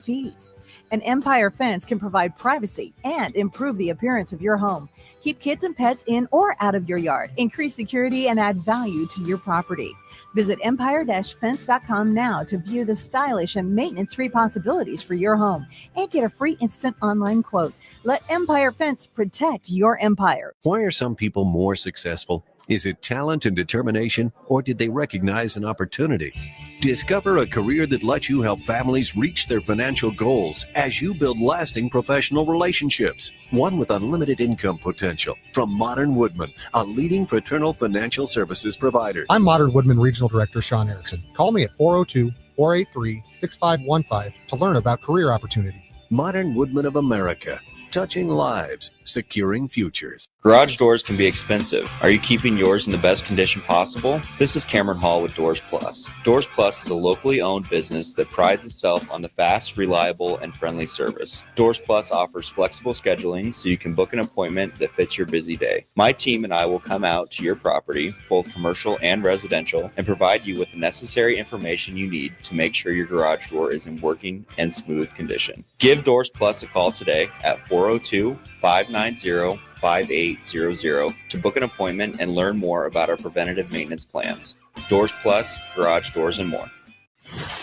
fees. An Empire fence can provide privacy and improve the appearance of your home. Keep kids and pets in or out of your yard. Increase security and add value to your property. Visit empire-fence.com now to view the stylish and maintenance-free possibilities for your home and get a free instant online quote. Let Empire Fence protect your empire. Why are some people more successful? Is it talent and determination, or did they recognize an opportunity? Discover a career that lets you help families reach their financial goals as you build lasting professional relationships. One with unlimited income potential. From Modern Woodman, a leading fraternal financial services provider. I'm Modern Woodman Regional Director Sean Erickson. Call me at 402-483-6515 to learn about career opportunities. Modern Woodman of America. Touching lives, securing futures. Garage doors can be expensive. Are you keeping yours in the best condition possible? This is Cameron Hall with Doors Plus. Doors Plus is a locally owned business that prides itself on the fast, reliable, and friendly service. Doors Plus offers flexible scheduling so you can book an appointment that fits your busy day. My team and I will come out to your property, both commercial and residential, and provide you with the necessary information you need to make sure your garage door is in working and smooth condition. Give Doors Plus a call today at 402-590-5800 to book an appointment and learn more about our preventative maintenance plans. Doors Plus, garage doors, and more.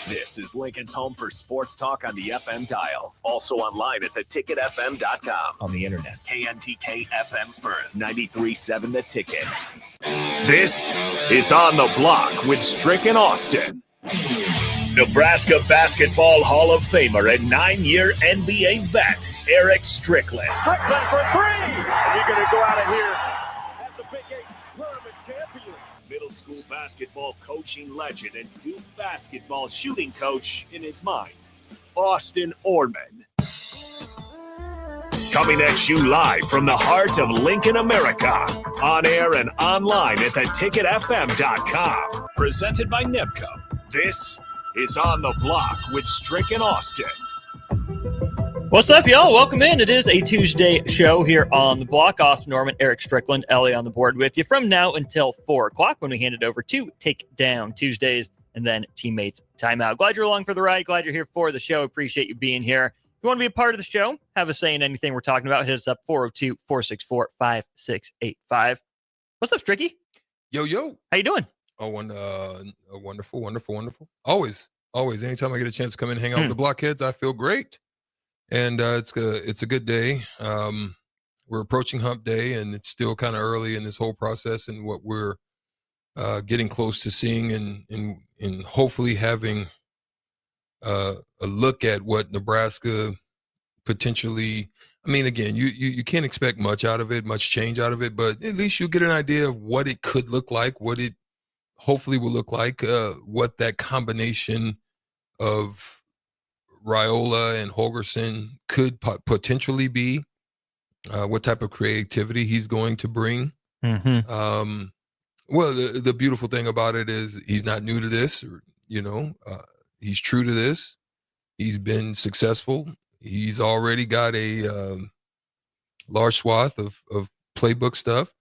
This is Lincoln's home for sports talk on the FM dial. Also online at theticketfm.com. On the internet, KNTK FM Firth, 93.7 The Ticket. This is On the Block with Strick and Austin. Nebraska Basketball Hall of Famer and 9-year NBA vet, Eric Strickland. Strickland for three! And you're going to go out of here as the Big 8 tournament champion. Middle school basketball coaching legend and Duke basketball shooting coach in his mind, Austin Orman. Coming at you live from the heart of Lincoln, America. On air and online at theticketfm.com. Presented by NEBCO. This is On the Block with Strick and Austin. What's up, y'all? Welcome in. It is a Tuesday show here on the block. Austin Norman, Eric Strickland, Ellie on the board with you from now until 4 o'clock when we hand it over to Take Down Tuesdays and then Teammates Timeout. Glad you're along for the ride. Glad you're here for the show. Appreciate you being here. If you want to be a part of the show, have a say in anything we're talking about, hit us up 402-464-5685. What's up, Stricky? Yo. How you doing? Oh, wonderful. Always. Anytime I get a chance to come in and hang out with the blockheads, I feel great. And it's a good day. We're approaching hump day, and it's still kind of early in this whole process and what we're getting close to seeing and hopefully having a look at what Nebraska potentially. I mean, again, you can't expect much change out of it, but at least you get an idea of what it could look like, what it hopefully will look like, what that combination of Raiola and Holgorsen could potentially be, what type of creativity he's going to bring. Mm-hmm. Well, the beautiful thing about it is he's not new to this, he's true to this. He's been successful. He's already got a large swath of playbook stuff.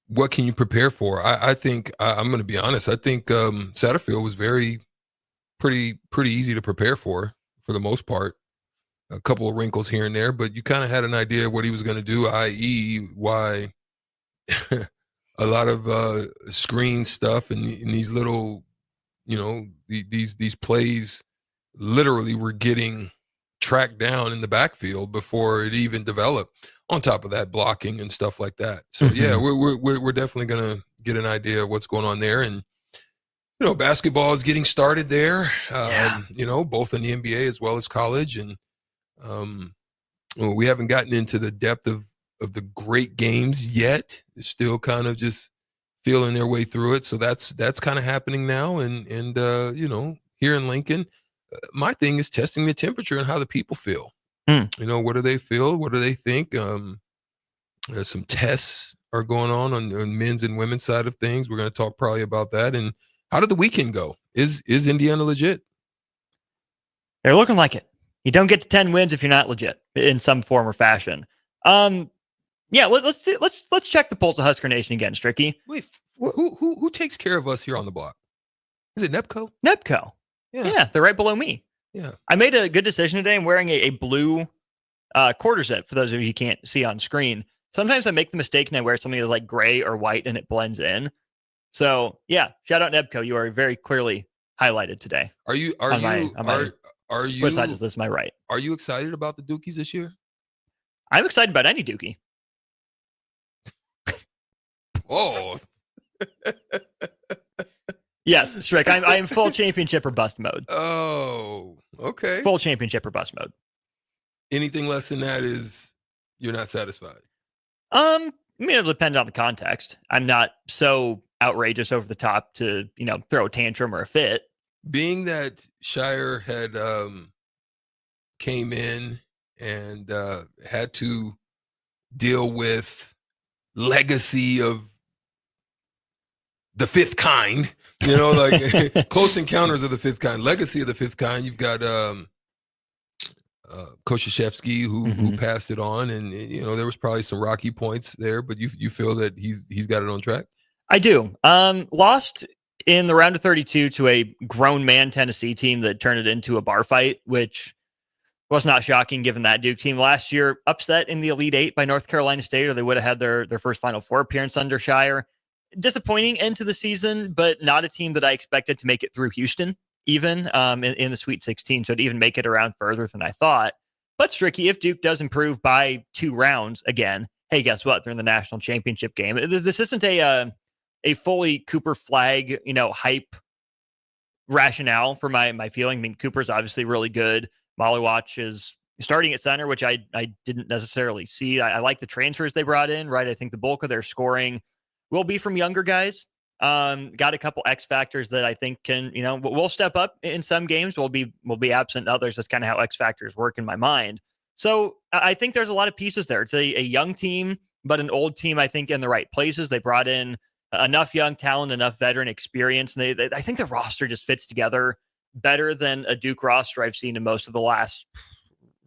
What can you prepare for? I think I'm going to be honest. I think Satterfield was pretty easy to prepare for the most part. A couple of wrinkles here and there, but you kind of had an idea of what he was going to do, i.e., why a lot of screen stuff and these little, these plays literally were getting tracked down in the backfield before it even developed. On top of that, blocking and stuff like that. So yeah, we're definitely gonna get an idea of what's going on there, and basketball is getting started there. Both in the NBA as well as college, and we haven't gotten into the depth of the great games yet. They're still kind of just feeling their way through it. So that's kind of happening now, and here in Lincoln, my thing is testing the temperature and how the people feel. What do they feel? What do they think? Some tests are going on men's and women's side of things. We're going to talk probably about that. And how did the weekend go? Is Indiana legit? They're looking like it. You don't get to 10 wins if you're not legit in some form or fashion. Let's check the pulse of Husker Nation again, Stricky. Wait, who takes care of us here on the block? Is it NEBCO? NEBCO. Yeah, they're right below me. Yeah. I made a good decision today. I'm wearing a blue quarter zip for those of you who can't see on screen. Sometimes I make the mistake and I wear something that's like gray or white and it blends in. So yeah, shout out Nebco. You are very clearly highlighted today. Are you Which side is this? My right. Are you excited about the Dukies this year? I'm excited about any Dookie. Oh. Yes, Strick. I am full championship or bust mode. Oh, okay. Full championship or bust mode. Anything less than that is you're not satisfied. I mean, it'll depend on the context. I'm not so outrageous over the top to, throw a tantrum or a fit. Being that Shire had came in and had to deal with legacy of the fifth kind, like close encounters of the fifth kind, legacy of the fifth kind. You've got Koshashevsky who passed it on, and there was probably some rocky points there, but you feel that he's got it on track? I do. Lost in the round of 32 to a grown man Tennessee team that turned it into a bar fight, which was not shocking given that Duke team last year upset in the Elite Eight by North Carolina State, or they would have had their first Final Four appearance under Shire. Disappointing end to the season, but not a team that I expected to make it through Houston, even in the Sweet 16, so to even make it around further than I thought. But Stricky, if Duke does improve by 2 rounds again, hey, guess what? They're in the national championship game. This isn't a fully Cooper flag, hype rationale for my feeling. I mean, Cooper's obviously really good. Malawach is starting at center, which I didn't necessarily see. I like the transfers they brought in, right? I think the bulk of their scoring will be from younger guys. Got a couple X factors that I think can, we'll step up in some games. We'll be absent in others. That's kind of how X factors work in my mind. So I think there's a lot of pieces there. It's a young team, but an old team, I think, in the right places. They brought in enough young talent, enough veteran experience. And I think the roster just fits together better than a Duke roster I've seen in most of the last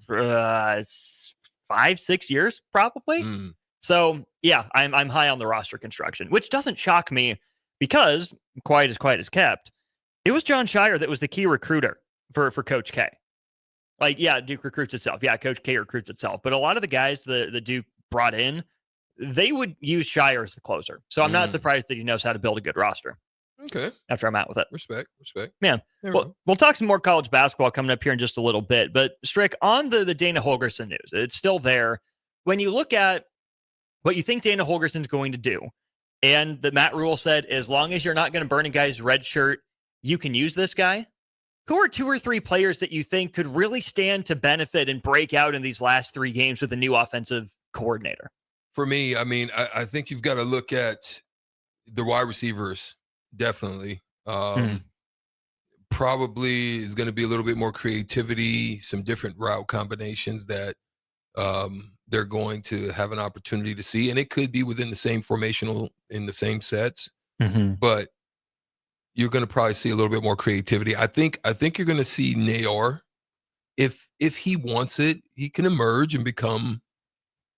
5-6 years, probably. So yeah, I'm high on the roster construction, which doesn't shock me because quiet as kept. It was John Shire that was the key recruiter for Coach K. Like, yeah, Duke recruits itself. Yeah, Coach K recruits itself. But a lot of the guys the Duke brought in, they would use Shire as the closer. So I'm not surprised that he knows how to build a good roster. Okay. That's where I'm at with it. Respect. Man, we'll talk some more college basketball coming up here in just a little bit. But Strick, on the Dana Holgorsen news, it's still there. When you look at what you think Dana Holgerson's going to do, and the Matt Rule said, as long as you're not going to burn a guy's red shirt, you can use this guy. Who are 2 or 3 players that you think could really stand to benefit and break out in these last 3 games with a new offensive coordinator? For me, I mean, I think you've got to look at the wide receivers, definitely. Probably is going to be a little bit more creativity, some different route combinations that they're going to have an opportunity to see. And it could be within the same formational, in the same sets. But you're going to probably see a little bit more creativity. I think you're going to see Nayor. If he wants it, he can emerge and become,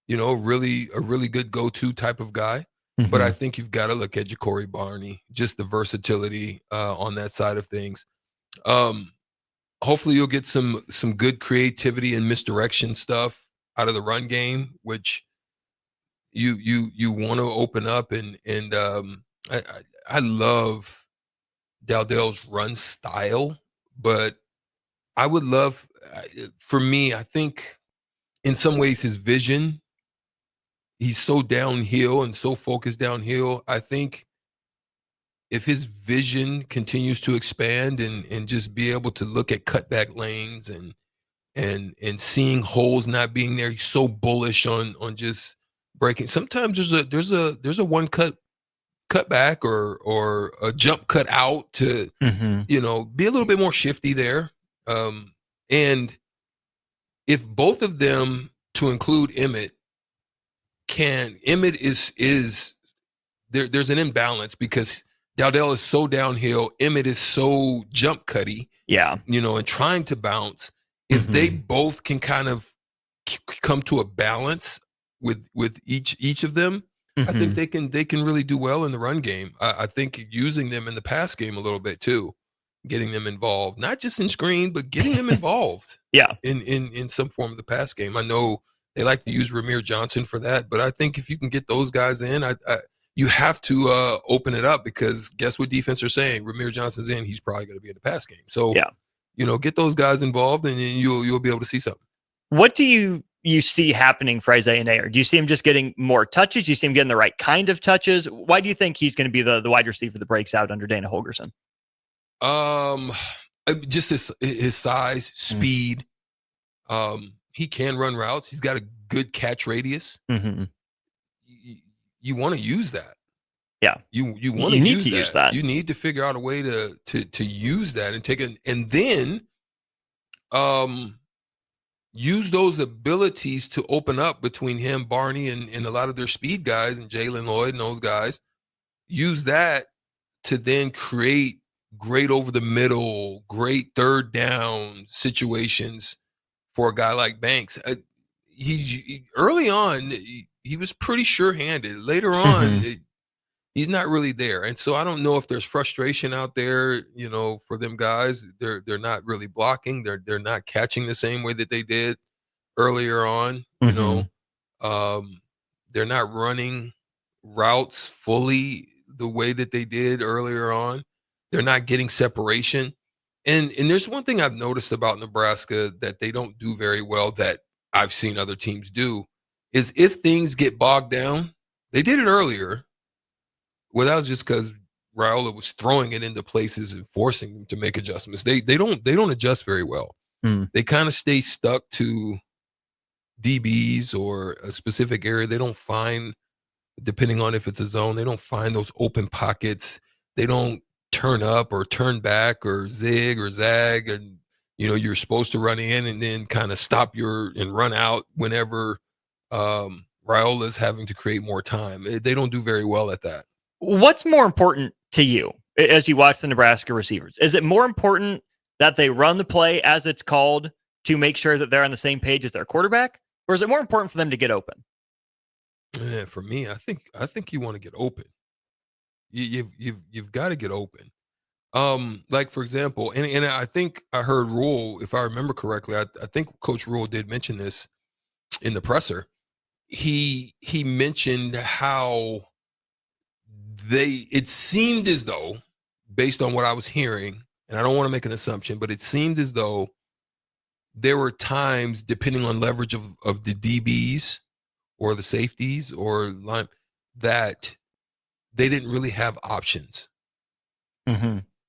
a really good go-to type of guy. But I think you've got to look at Ja'Cory Barney, just the versatility on that side of things. Hopefully you'll get some good creativity and misdirection stuff out of the run game, which you want to open up. And I love Dowdell's run style, but I would love, for me, I think in some ways his vision, he's so downhill and so focused downhill. I think if his vision continues to expand and just be able to look at cutback lanes and seeing holes not being there, he's so bullish on just breaking. Sometimes there's a one cut back or a jump cut out to be a little bit more shifty there. And if both of them, to include Emmett is there's an imbalance because Dowdell is so downhill, Emmett is so jump cutty, and trying to bounce. If they both can kind of come to a balance with each of them, I think they can really do well in the run game. I think using them in the pass game a little bit too. getting them involved, not just in screen, but getting them involved. Yeah. In some form of the pass game. I know they like to use Ramir Johnson for that, but I think if you can get those guys in, you have to open it up, because guess what defense are saying? Ramir Johnson's in, he's probably going to be in the pass game. So, get those guys involved, and you'll be able to see something. What do you see happening for Isaiah Nair? Do you see him just getting more touches? Do you see him getting the right kind of touches? Why do you think he's going to be the wide receiver that breaks out under Dana Holgorsen? Just his size, speed. He can run routes. He's got a good catch radius. Mm-hmm. You want to use that. Yeah. You need to use that. You need to figure out a way to use that and take it, and then use those abilities to open up between him, Barney, and a lot of their speed guys, and Jalen Lloyd and those guys. Use that to then create great over the middle, great third down situations for a guy like Banks. He early on, he was pretty sure-handed. Later on, he's not really there. And so I don't know if there's frustration out there, for them guys. They're not really blocking. They're not catching the same way that they did earlier on. They're not running routes fully the way that they did earlier on. They're not getting separation. And there's one thing I've noticed about Nebraska that they don't do very well, that I've seen other teams do, is if things get bogged down, they did it earlier. Well, that was just because Raiola was throwing it into places and forcing them to make adjustments. They don't adjust very well. They kind of stay stuck to DBs or a specific area. They don't find, depending on if it's a zone, they don't find those open pockets. They don't turn up or turn back or zig or zag, and you're supposed to run in and then kind of stop and run out whenever Raiola's having to create more time. They don't do very well at that. What's more important to you as you watch the Nebraska receivers? Is it more important that they run the play as it's called to make sure that they're on the same page as their quarterback, or is it more important for them to get open? Yeah, for me, I think you want to get open. You've got to get open. Like for example, and I think I heard Rule, if I remember correctly, I think Coach Rule did mention this in the presser. He mentioned how it seemed as though, based on what I was hearing, and I don't want to make an assumption, but it seemed as though there were times, depending on leverage of the DBs or the safeties or line, that they didn't really have options.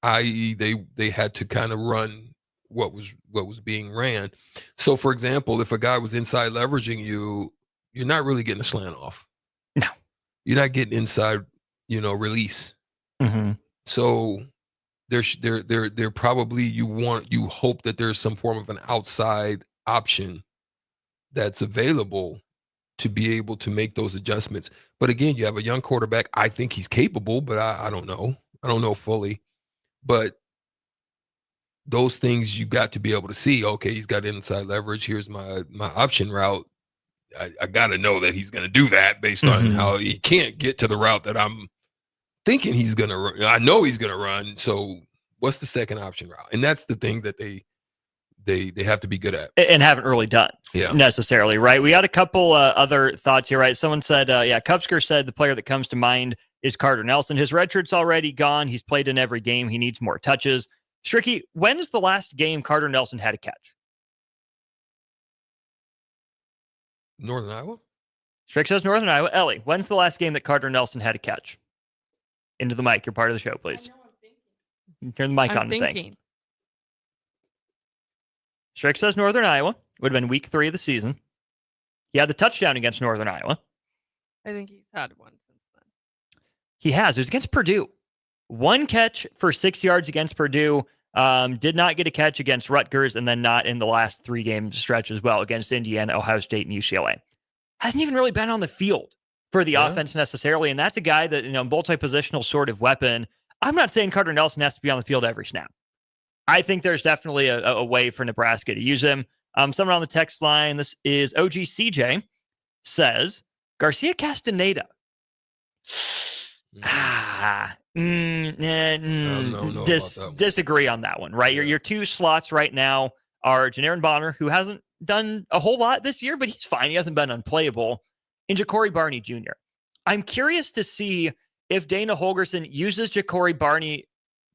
I.e., they had to kind of run what was being ran. So, for example, if a guy was inside leveraging you, you're not really getting a slant off. No, you're not getting inside, release. So they're probably, you hope that there's some form of an outside option that's available to be able to make those adjustments. But again, you have a young quarterback. I think he's capable, but I don't know. I don't know fully. But those things you got to be able to see. Okay, he's got inside leverage. Here's my option route. I got to know that he's going to do that based on how he can't get to the route that I'm thinking he's going to run. I know he's going to run. So what's the second option route? And that's the thing that they have to be good at and haven't really done necessarily, right? We got a couple other thoughts here, right? Someone said, Kupsker said the player that comes to mind is Carter Nelson. His red shirt's already gone. He's played in every game. He needs more touches. Stricky, when is the last game Carter Nelson had a catch? Northern Iowa? Strick says Northern Iowa. Ellie, when's the last game that Carter Nelson had a catch? Into the mic. You're part of the show, please. Turn the mic on. Thinking. Strick says Northern Iowa. Would have been week 3 of the season. He had the touchdown against Northern Iowa. I think he's had one since then. He has. It was against Purdue. 1 catch for 6 yards against Purdue. Did not get a catch against Rutgers, and then not in the last 3 game stretch as well against Indiana, Ohio State, and UCLA. Hasn't even really been on the field for the offense necessarily, and that's a guy that, multi-positional sort of weapon. I'm not saying Carter Nelson has to be on the field every snap. I think there's definitely a way for Nebraska to use him. Someone on the text line, this is OG CJ, says, Garcia Castaneda. Disagree on that one, right? Yeah. Your two slots right now are Janarin Bonner, who hasn't done a whole lot this year, but he's fine. He hasn't been unplayable, and Ja'Cory Barney Jr. I'm curious to see if Dana Holgerson uses Ja'Cory Barney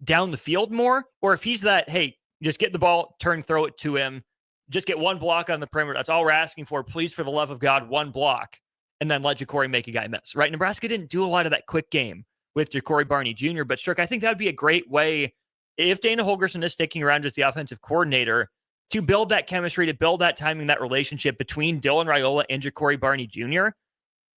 down the field more, or if he's that, hey, just get the ball, throw it to him, just get one block on the perimeter. That's all we're asking for. Please, for the love of God, one block, and then let Ja'Cory make a guy miss, right? Nebraska didn't do a lot of that quick game with Ja'Cory Barney Jr., but Strick, I think that would be a great way, if Dana Holgerson is sticking around as the offensive coordinator, to build that chemistry, to build that timing, that relationship between Dylan Raiola and Ja'Cory Barney Jr.,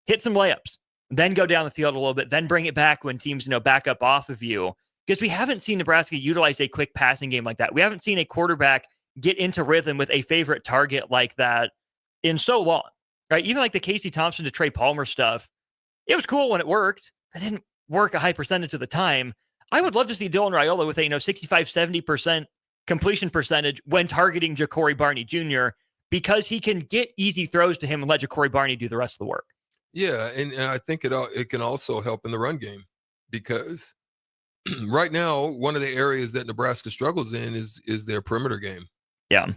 hit some layups, then go down the field a little bit, then bring it back when teams, back up off of you. Because we haven't seen Nebraska utilize a quick passing game like that. We haven't seen a quarterback get into rhythm with a favorite target like that in so long, right? Even like the Casey Thompson to Trey Palmer stuff, it was cool when it worked. It didn't work a high percentage of the time. I would love to see Dylan Raiola with a 65, 70% completion percentage when targeting Ja'Cory Barney Jr. because he can get easy throws to him and let Ja'Cory Barney do the rest of the work. Yeah, and I think it can also help in the run game because right now, one of the areas that Nebraska struggles in is their perimeter game. Yeah.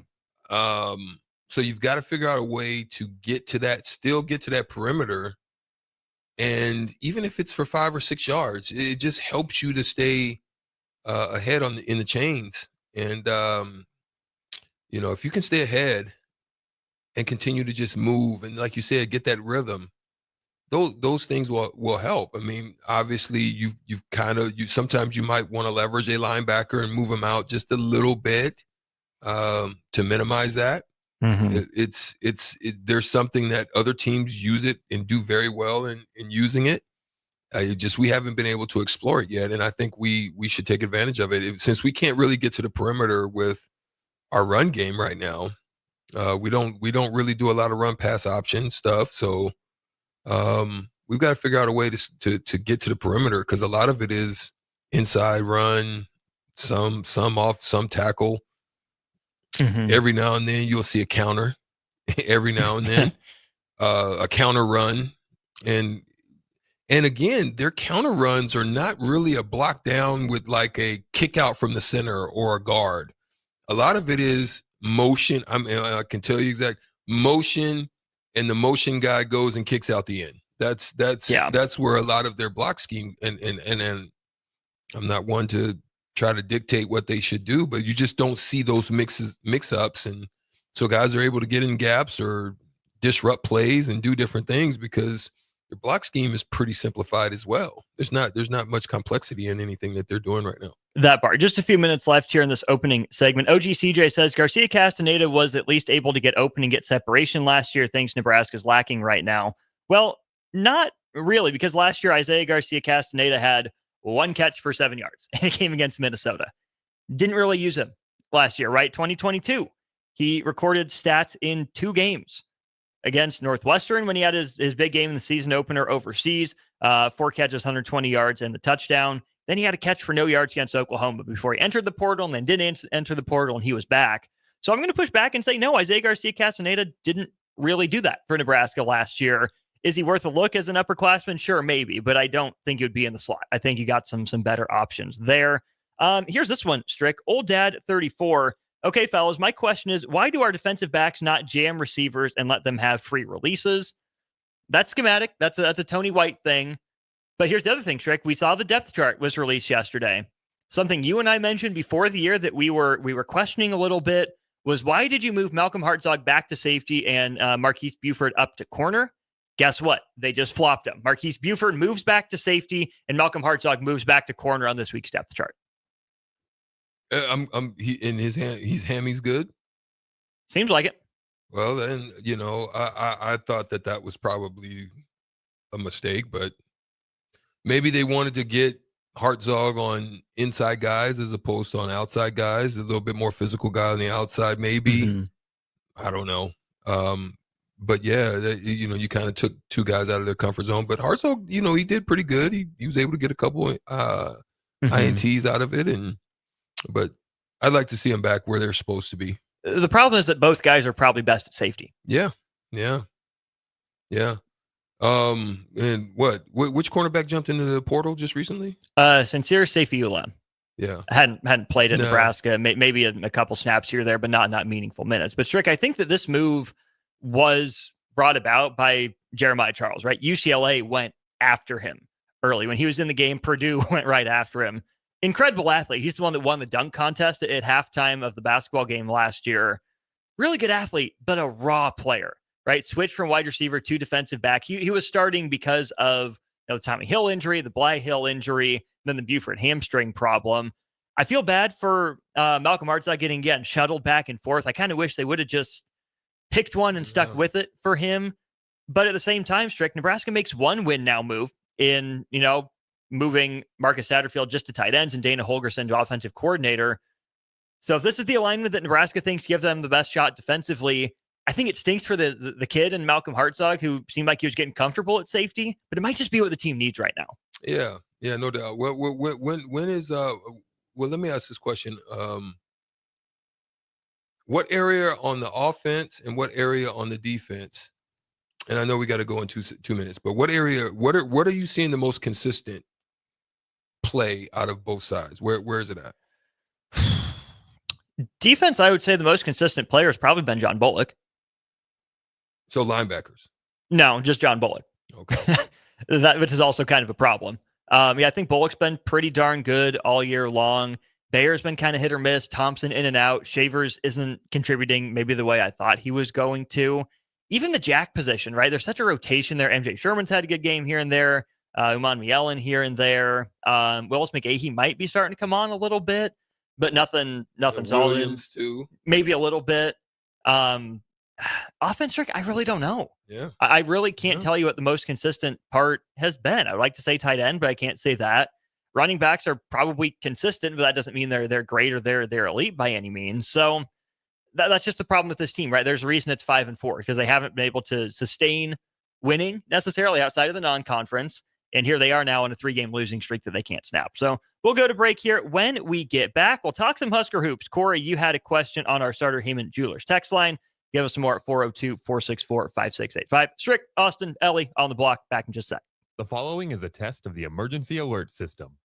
So you've got to figure out a way to get to that perimeter. And even if it's for 5 or 6 yards, it just helps you to stay ahead in the chains. And, if you can stay ahead and continue to just move and, like you said, get that rhythm, those things will help. I mean, obviously sometimes you might want to leverage a linebacker and move him out just a little bit to minimize that. Mm-hmm. There's something that other teams use it and do very well in using it. We haven't been able to explore it yet, and I think we should take advantage of it. Since we can't really get to the perimeter with our run game right now, we don't really do a lot of run pass option stuff. So we've got to figure out a way to get to the perimeter because a lot of it is inside run, some off, some tackle. Mm-hmm. Every now and then you'll see a counter. Every now and then a counter run, and again, their counter runs are not really a block down with like a kick out from the center or a guard. A lot of it is motion. I can tell you exact motion, and the motion guy goes and kicks out the end. That's where a lot of their block scheme and I'm not one to try to dictate what they should do, but you just don't see those mix-ups, and so guys are able to get in gaps or disrupt plays and do different things because their block scheme is pretty simplified as well. There's not much complexity in anything that they're doing right now. That part. Just a few minutes left here in this opening segment. OG CJ says Garcia Castaneda was at least able to get open and get separation last year. Things Nebraska's lacking right now. Well, not really, because last year Isaiah Garcia Castaneda had 1 catch for 7 yards and it came against Minnesota. Didn't really use him last year, right? 2022. He recorded stats in 2 games against Northwestern when he had his big game in the season opener overseas. 4 catches, 120 yards, and the touchdown. Then he had a catch for no yards against Oklahoma before he entered the portal and then didn't enter the portal and he was back. So I'm going to push back and say, no, Isaiah Garcia Castaneda didn't really do that for Nebraska last year. Is he worth a look as an upperclassman? Sure, maybe, but I don't think he would be in the slot. I think you got some better options there. Here's this one, Strick. Old Dad 34. Okay, fellas, my question is, why do our defensive backs not jam receivers and let them have free releases? That's schematic. That's a Tony White thing. But here's the other thing, Strick. We saw the depth chart was released yesterday. Something you and I mentioned before the year that we were questioning a little bit was, why did you move Malcolm Hartzog back to safety and Marquise Buford up to corner? Guess what? They just flopped him. Marquise Buford moves back to safety, and Malcolm Hartzog moves back to corner on this week's depth chart. His hammy's good. Seems like it. Well, then I thought that was probably a mistake, but maybe they wanted to get Hartzog on inside guys as opposed to on outside guys. A little bit more physical guy on the outside, maybe. Mm-hmm. I don't know. But yeah, you kind of took 2 guys out of their comfort zone. But Hartzog, he did pretty good. He was able to get a couple INTs out of it, but I'd like to see him back where they're supposed to be. The problem is that both guys are probably best at safety. Yeah. And which cornerback jumped into the portal just recently? Sincere Seifi-Ulam. Yeah. Hadn't played at Nebraska, maybe a couple snaps here or there, but not meaningful minutes. But Strick, I think that this move was brought about by Jeremiah Charles, right? UCLA went after him early. When he was in the game, Purdue went right after him. Incredible athlete. He's the one that won the dunk contest at halftime of the basketball game last year. Really good athlete, but a raw player, right? Switched from wide receiver to defensive back. He was starting because of the Tommy Hill injury, the Bly Hill injury, then the Buford hamstring problem. I feel bad for Malcolm Hartzog getting shuttled back and forth. I kind of wish they would have just picked one and stuck with it for him. But at the same time, Strick, Nebraska makes one win now move in, moving Marcus Satterfield just to tight ends and Dana Holgorsen to offensive coordinator. So if this is the alignment that Nebraska thinks give them the best shot defensively, I think it stinks for the kid and Malcolm Hartzog, who seemed like he was getting comfortable at safety, but it might just be what the team needs right now. Yeah, no doubt. When is let me ask this question. What area on the offense and what area on the defense? And I know we got to go in 2 minutes, but what are you seeing the most consistent play out of both sides? Where is it at? Defense, I would say the most consistent player has probably been John Bullock. So linebackers? No, just John Bullock. Okay. Which is also kind of a problem. I think Bullock's been pretty darn good all year long. Bayer's been kind of hit or miss. Thompson in and out. Shavers isn't contributing maybe the way I thought he was going to. Even the jack position, right? There's such a rotation there. MJ Sherman's had a good game here and there. Uman Mielen here and there. Willis McGahee might be starting to come on a little bit, but nothing solid. Too. Maybe a little bit. Offense trick, I really don't know. Yeah. I really can't tell you what the most consistent part has been. I would like to say tight end, but I can't say that. Running backs are probably consistent, but that doesn't mean they're great or they're elite by any means. So that's just the problem with this team, right? There's a reason it's 5-4 because they haven't been able to sustain winning necessarily outside of the non-conference. And here they are now on a 3-game losing streak that they can't snap. So we'll go to break here. When we get back, we'll talk some Husker hoops. Corey, you had a question on our Starter Heyman Jewelers text line. Give us some more at 402-464-5685. Strick, Austin, Ellie on the block. Back in just a sec. The following is a test of the emergency alert system.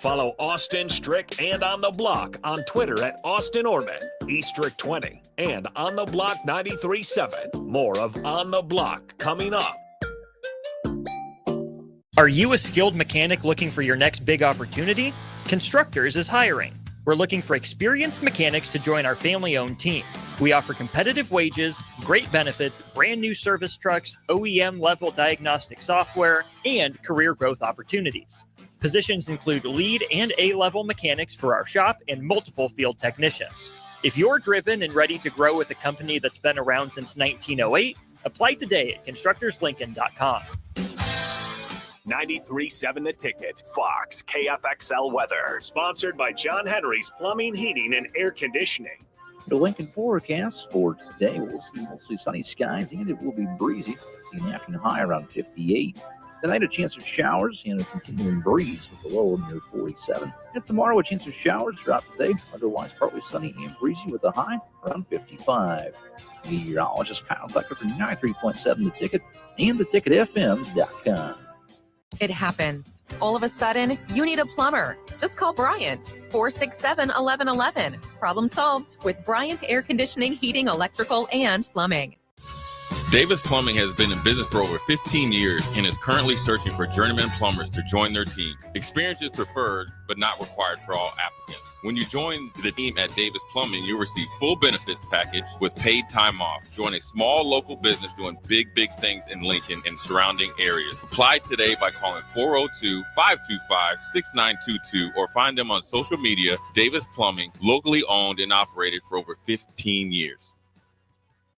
Follow Austin, Strick, and On the Block on Twitter at Austin Orman, eStrick20, and On the Block 93.7. More of On the Block coming up. Are you a skilled mechanic looking for your next big opportunity? Constructors is hiring. We're looking for experienced mechanics to join our family-owned team. We offer competitive wages, great benefits, brand new service trucks, OEM-level diagnostic software, and career growth opportunities. Positions include lead and A-level mechanics for our shop and multiple field technicians. If you're driven and ready to grow with a company that's been around since 1908, apply today at constructorslincoln.com. 93.7 The Ticket, Fox, KFXL weather. Sponsored by John Henry's Plumbing, Heating, and Air Conditioning. The Lincoln forecast for today, we'll see mostly sunny skies and it will be breezy. See an afternoon high around 58. Tonight, a chance of showers and a continuing breeze with a low near 47. And tomorrow, a chance of showers throughout the day. Otherwise, partly sunny and breezy with a high around 55. Meteorologist Kyle Tucker from 93.7 The Ticket and theticketfm.com. It happens. All of a sudden, you need a plumber. Just call Bryant, 467-1111. Problem solved with Bryant Air Conditioning, Heating, Electrical, and Plumbing. Davis Plumbing has been in business for over 15 years and is currently searching for journeyman plumbers to join their team. Experience is preferred, but not required for all applicants. When you join the team at Davis Plumbing, you'll receive full benefits package with paid time off. Join a small local business doing big things in Lincoln and surrounding areas. Apply today by calling 402-525-6922 or find them on social media. Davis Plumbing, locally owned and operated for over 15 years.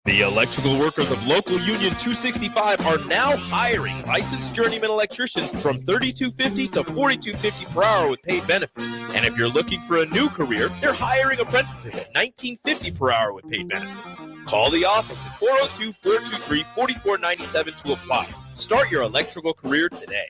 The electrical workers of local Union 265 are now hiring licensed journeyman electricians from $32.50 to $42.50 per hour with paid benefits. And if you're looking for a new career, they're hiring apprentices at $19.50 per hour with paid benefits. Call the office at 402-423-4497 to apply. Start your electrical career today.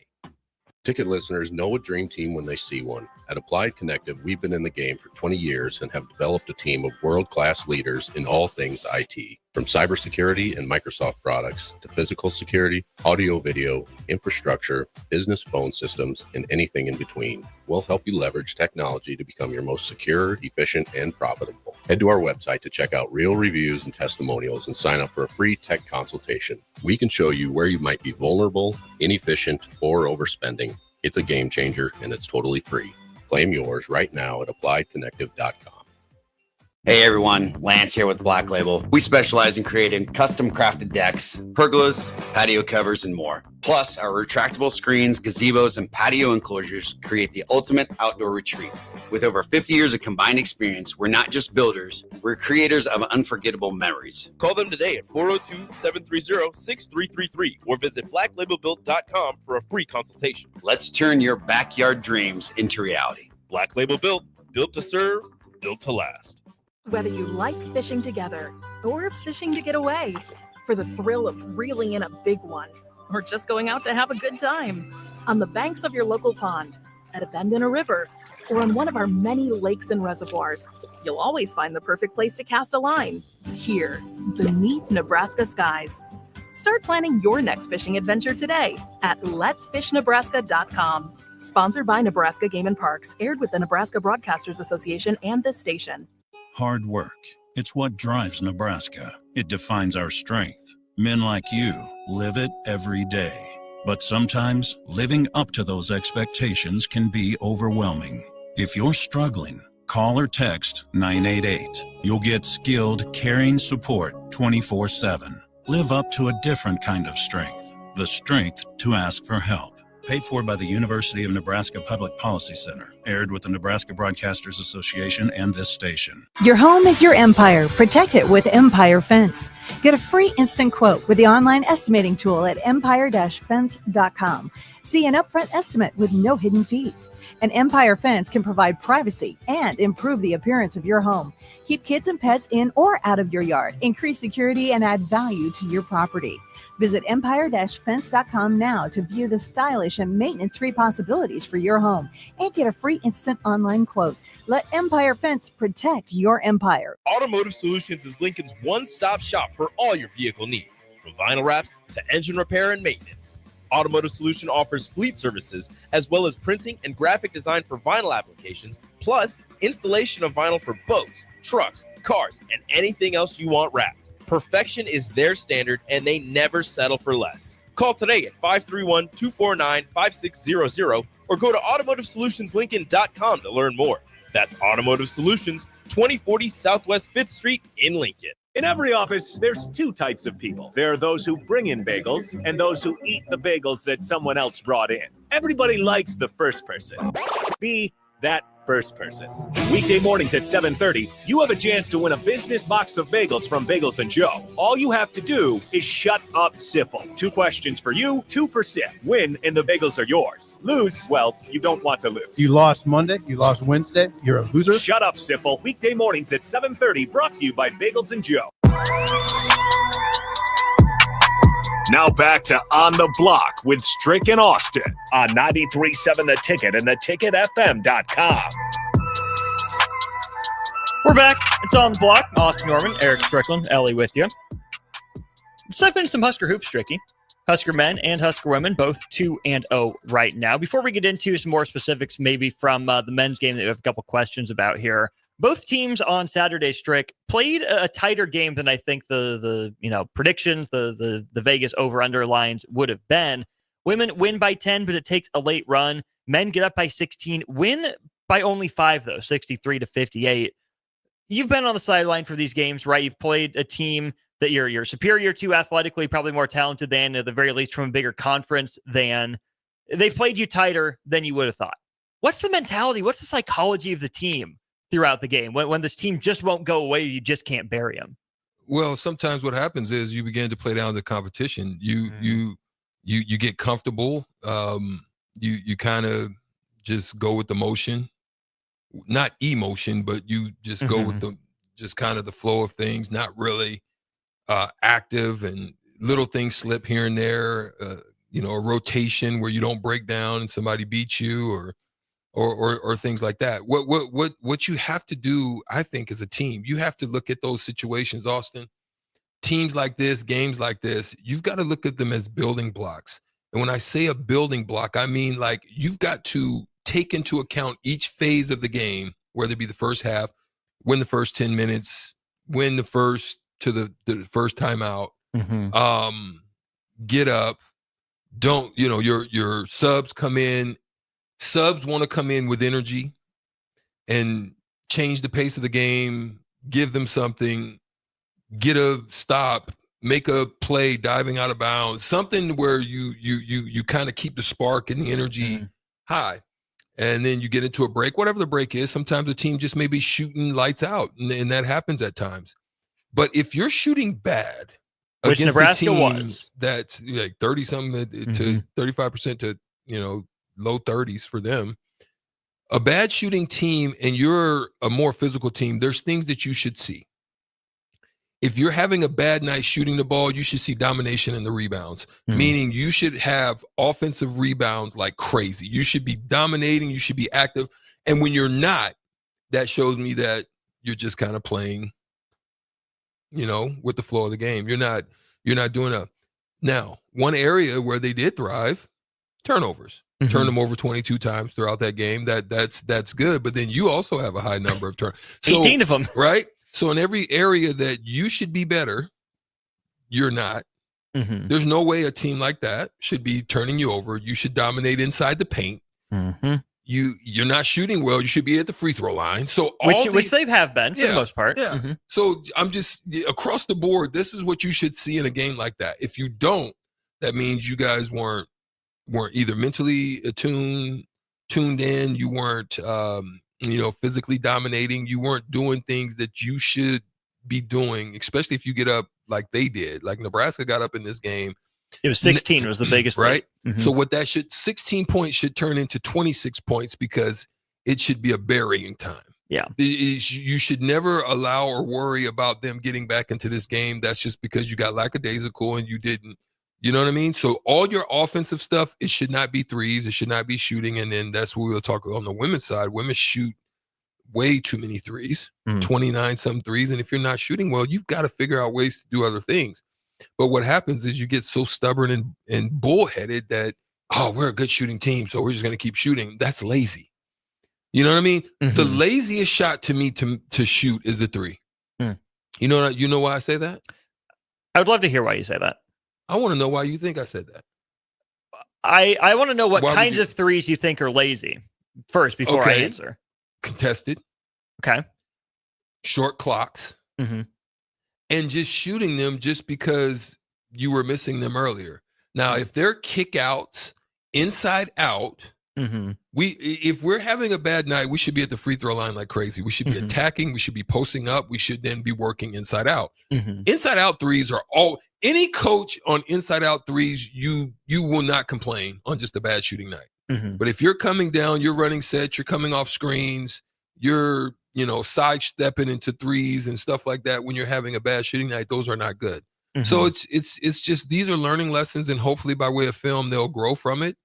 Ticket listeners know a dream team when they see one. At Applied Connective, we've been in the game for 20 years and have developed a team of world-class leaders in all things IT. From cybersecurity and Microsoft products to physical security, audio, video, infrastructure, business phone systems, and anything in between. We'll help you leverage technology to become your most secure, efficient, and profitable. Head to our website to check out real reviews and testimonials and sign up for a free tech consultation. We can show you where you might be vulnerable, inefficient, or overspending. It's a game changer, and it's totally free. Claim yours right now at appliedconnective.com. Hey everyone, Lance here with Black Label. We specialize in creating custom crafted decks, pergolas, patio covers, and more. Plus, our retractable screens, gazebos, and patio enclosures create the ultimate outdoor retreat. With over 50 years of combined experience, we're not just builders, we're creators of unforgettable memories. Call them today at 402-730-6333 or visit blacklabelbuilt.com for a free consultation. Let's turn your backyard dreams into reality. Black Label Built, built to serve, built to last. Whether you like fishing together or fishing to get away, for the thrill of reeling in a big one, or just going out to have a good time, on the banks of your local pond, at a bend in a river, or on one of our many lakes and reservoirs, you'll always find the perfect place to cast a line, here, beneath Nebraska skies. Start planning your next fishing adventure today at letsfishnebraska.com. Sponsored by Nebraska Game and Parks, aired with the Nebraska Broadcasters Association and this station. Hard work. It's what drives Nebraska. It defines our strength. Men like you live it every day. But sometimes living up to those expectations can be overwhelming. If you're struggling, call or text 988. You'll get skilled, caring support 24/7. Live up to a different kind of strength. The strength to ask for help. Paid for by the University of Nebraska Public Policy Center. Aired with the Nebraska Broadcasters Association and this station. Your home is your empire. Protect it with Empire Fence. Get a free instant quote with the online estimating tool at empire-fence.com. See an upfront estimate with no hidden fees. An Empire Fence can provide privacy and improve the appearance of your home. Keep kids and pets in or out of your yard. Increase security and add value to your property. Visit empire-fence.com now to view the stylish and maintenance-free possibilities for your home and get a free instant online quote. Let Empire Fence protect your empire. Automotive Solutions is Lincoln's one-stop shop for all your vehicle needs, from vinyl wraps to engine repair and maintenance. Automotive Solution offers fleet services as well as printing and graphic design for vinyl applications, plus installation of vinyl for boats, trucks, cars, and anything else you want wrapped. Perfection is their standard, and they never settle for less. Call today at 531-249-5600 or go to automotivesolutionslincoln.com to learn more. That's Automotive Solutions, 2040 Southwest 5th Street in Lincoln. In every office, there's two types of people. There are those who bring in bagels and those who eat the bagels that someone else brought in. Everybody likes the first person. Be that first person. Weekday mornings at 7:30, you have a chance to win a business box of bagels from Bagels & Joe. All you have to do is shut up, Sipple. 2 questions for you, 2 for Sip. Win, and the bagels are yours. Lose, well, you don't want to lose. You lost Monday, you lost Wednesday, you're a loser. Shut up, Sipple. Weekday mornings at 7:30, brought to you by Bagels & Joe. Now back to On the Block with Strick and Austin on 93.7 The Ticket and theticketfm.com. We're back. It's On the Block. Austin Norman, Eric Strickland, Ellie with you. Let's dive into some Husker hoops, Stricky. Husker men and Husker women, both 2-0 right now. Before we get into some more specifics, maybe from the men's game that we have a couple questions about here. Both teams on Saturday, Strick, played a tighter game than I think the predictions, the Vegas over-under lines would have been. Women win by 10, but it takes a late run. Men get up by 16, win by only 5, though, 63-58. You've been on the sideline for these games, right? You've played a team that you're superior to athletically, probably more talented than, at the very least from a bigger conference than. They've played you tighter than you would have thought. What's the mentality? What's the psychology of the team throughout the game when this team just won't go away? You just can't bury them. Well, sometimes what happens is you begin to play down the competition. You get comfortable. You kind of just go with the motion, not emotion, but you just go with the just kind of the flow of things, not really active, and little things slip here and there. A rotation where you don't break down and somebody beats you, or things like that. What you have to do, I think, as a team, you have to look at those situations, Austin. Teams like this, games like this, you've got to look at them as building blocks. And when I say a building block, I mean like you've got to take into account each phase of the game, whether it be the first half, win the first 10 minutes, win the first to the first timeout, get up, don't, your subs come in. Subs want to come in with energy and change the pace of the game, give them something, get a stop, make a play diving out of bounds, something where you kind of keep the spark and the energy high. And then you get into a break, whatever the break is. Sometimes the team just may be shooting lights out, and that happens at times. But if you're shooting bad, which against Nebraska a team was, that's like 30-something to 35% to low 30s for them, a bad shooting team, and you're a more physical team, there's things that you should see. If you're having a bad night shooting the ball, you should see domination in the rebounds, meaning you should have offensive rebounds like crazy. You should be dominating. You should be active. And when you're not, that shows me that you're just kind of playing, with the flow of the game. You're not doing a. Now, one area where they did thrive, turnovers. Turn them over 22 times throughout that game. That's good. But then you also have a high number of turns. 18 of them. Right? So in every area that you should be better, you're not. There's no way a team like that should be turning you over. You should dominate inside the paint. You're not shooting well. You should be at the free throw line. So which they have been for the most part. Yeah. So I'm just across the board. This is what you should see in a game like that. If you don't, that means you guys weren't either mentally tuned in. You weren't physically dominating. You weren't doing things that you should be doing, especially if you get up like they did. Like Nebraska got up in this game. It was 16 was the biggest, right? So 16 points should turn into 26 points because it should be a burying time. Yeah. You should never allow or worry about them getting back into this game. That's just because you got lackadaisical and you didn't. You know what I mean? So all your offensive stuff, it should not be threes. It should not be shooting. And then that's what we'll talk on the women's side. Women shoot way too many threes, 29-some threes. And if you're not shooting well, you've got to figure out ways to do other things. But what happens is you get so stubborn and bullheaded that, we're a good shooting team, so we're just going to keep shooting. That's lazy. You know what I mean? The laziest shot to me to shoot is the three. You know why I say that? I would love to hear why you say that. I want to know why you think I said that. I want to know what kinds of threes you think are lazy first before I answer. Contested. Okay. Short clocks. And just shooting them just because you were missing them earlier. Now, if they're kickouts inside out, if we're having a bad night, we should be at the free throw line like crazy. We should be attacking. We should be posting up. We should then be working inside out. Inside out threes are any coach on inside out threes, you will not complain on just a bad shooting night. But if you're coming down, you're running sets, you're coming off screens, you're sidestepping into threes and stuff like that. When you're having a bad shooting night, those are not good. So it's just, these are learning lessons, and hopefully by way of film, they'll grow from it.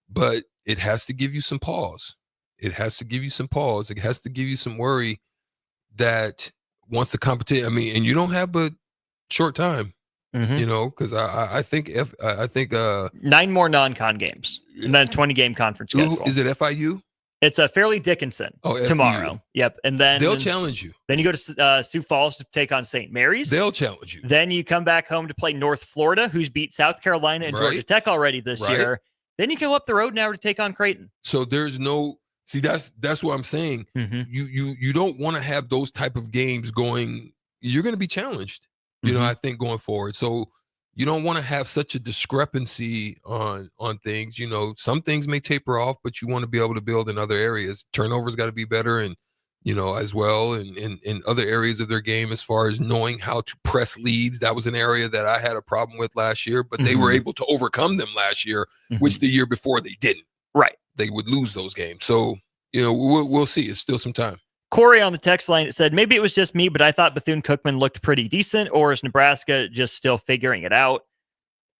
But it has to give you some pause. It has to give you some pause. It has to give you some worry that once the competition, and you don't have but short time, because I think 9 more non-con games and then 20-game conference schedule. Is it FIU? It's a Fairleigh Dickinson tomorrow. FIU. Yep. And then they'll challenge you. Then you go to Sioux Falls to take on St. Mary's. They'll challenge you. Then you come back home to play North Florida, who's beat South Carolina and Georgia Tech already this year. Then you go up the road now to take on Creighton. So there's no, that's what I'm saying. You don't want to have those type of games going. You're going to be challenged, I think, going forward. So you don't want to have such a discrepancy on things. Some things may taper off, but you want to be able to build in other areas. Turnovers got to be better, and as well, and in other areas of their game as far as knowing how to press leads. That was an area that I had a problem with last year, but they were able to overcome them last year, which the year before they didn't. Right. They would lose those games. So, we'll see. It's still some time. Corey on the text line said, maybe it was just me, but I thought Bethune-Cookman looked pretty decent, or is Nebraska just still figuring it out?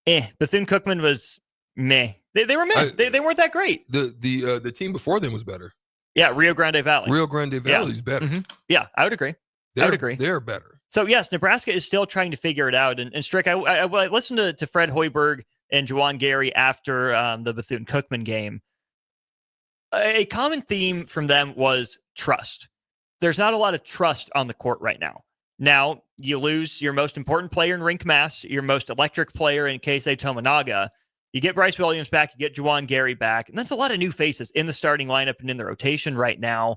Bethune-Cookman was meh. They were meh. They weren't that great. The team before them was better. Yeah, Rio Grande Valley. Rio Grande Valley is better. Yeah, I would agree. They're better. So, yes, Nebraska is still trying to figure it out. And Strick, I listened to Fred Hoiberg and Juwan Gary after the Bethune-Cookman game. A common theme from them was trust. There's not a lot of trust on the court right now. Now, you lose your most important player in Rink Mass, your most electric player in Keisei Tominaga. You get Bryce Williams back, you get Juwan Gary back, and that's a lot of new faces in the starting lineup and in the rotation right now.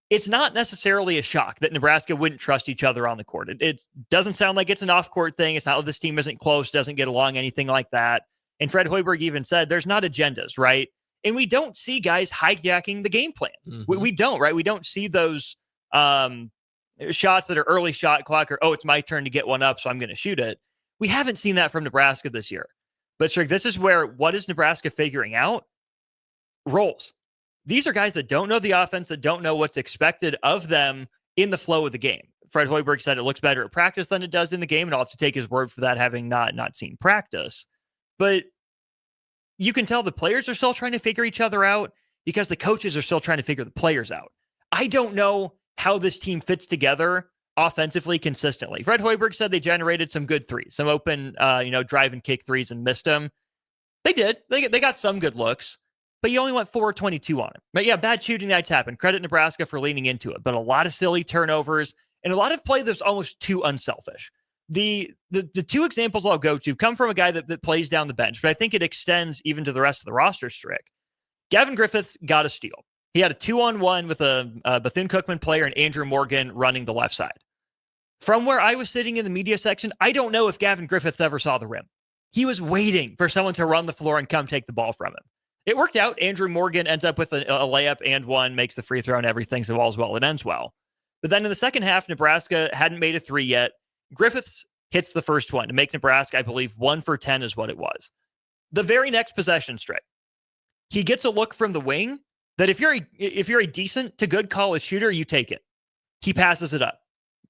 It's not necessarily a shock that Nebraska wouldn't trust each other on the court. It doesn't sound like it's an off-court thing. It's not like this team isn't close, doesn't get along, anything like that. And Fred Hoiberg even said there's not agendas, right? And we don't see guys hijacking the game plan. We don't, right? We don't see those shots that are early shot clock or, it's my turn to get one up, so I'm going to shoot it. We haven't seen that from Nebraska this year. But, Strick, this is where, what is Nebraska figuring out? Roles. These are guys that don't know the offense, that don't know what's expected of them in the flow of the game. Fred Hoiberg said it looks better at practice than it does in the game, and I'll have to take his word for that, having not seen practice. But you can tell the players are still trying to figure each other out because the coaches are still trying to figure the players out. I don't know how this team fits together offensively consistently. Fred Hoiberg said they generated some good threes, some open, drive and kick threes and missed them. They did. They got some good looks, but you only went 4-22 on it. But yeah, bad shooting nights happen. Credit Nebraska for leaning into it, but a lot of silly turnovers and a lot of play that's almost too unselfish. The two examples I'll go to come from a guy that plays down the bench, but I think it extends even to the rest of the roster, Strick. Gavin Griffiths got a steal. He had a 2-on-1 with a Bethune-Cookman player and Andrew Morgan running the left side. From where I was sitting in the media section, I don't know if Gavin Griffiths ever saw the rim. He was waiting for someone to run the floor and come take the ball from him. It worked out. Andrew Morgan ends up with a layup and one, makes the free throw and everything, so all's well, it ends well. But then in the second half, Nebraska hadn't made a three yet. Griffiths hits the first one to make Nebraska, I believe, 1 for 10 is what it was. The very next possession, Strick, he gets a look from the wing that if you're a decent to good college shooter, you take it. He passes it up.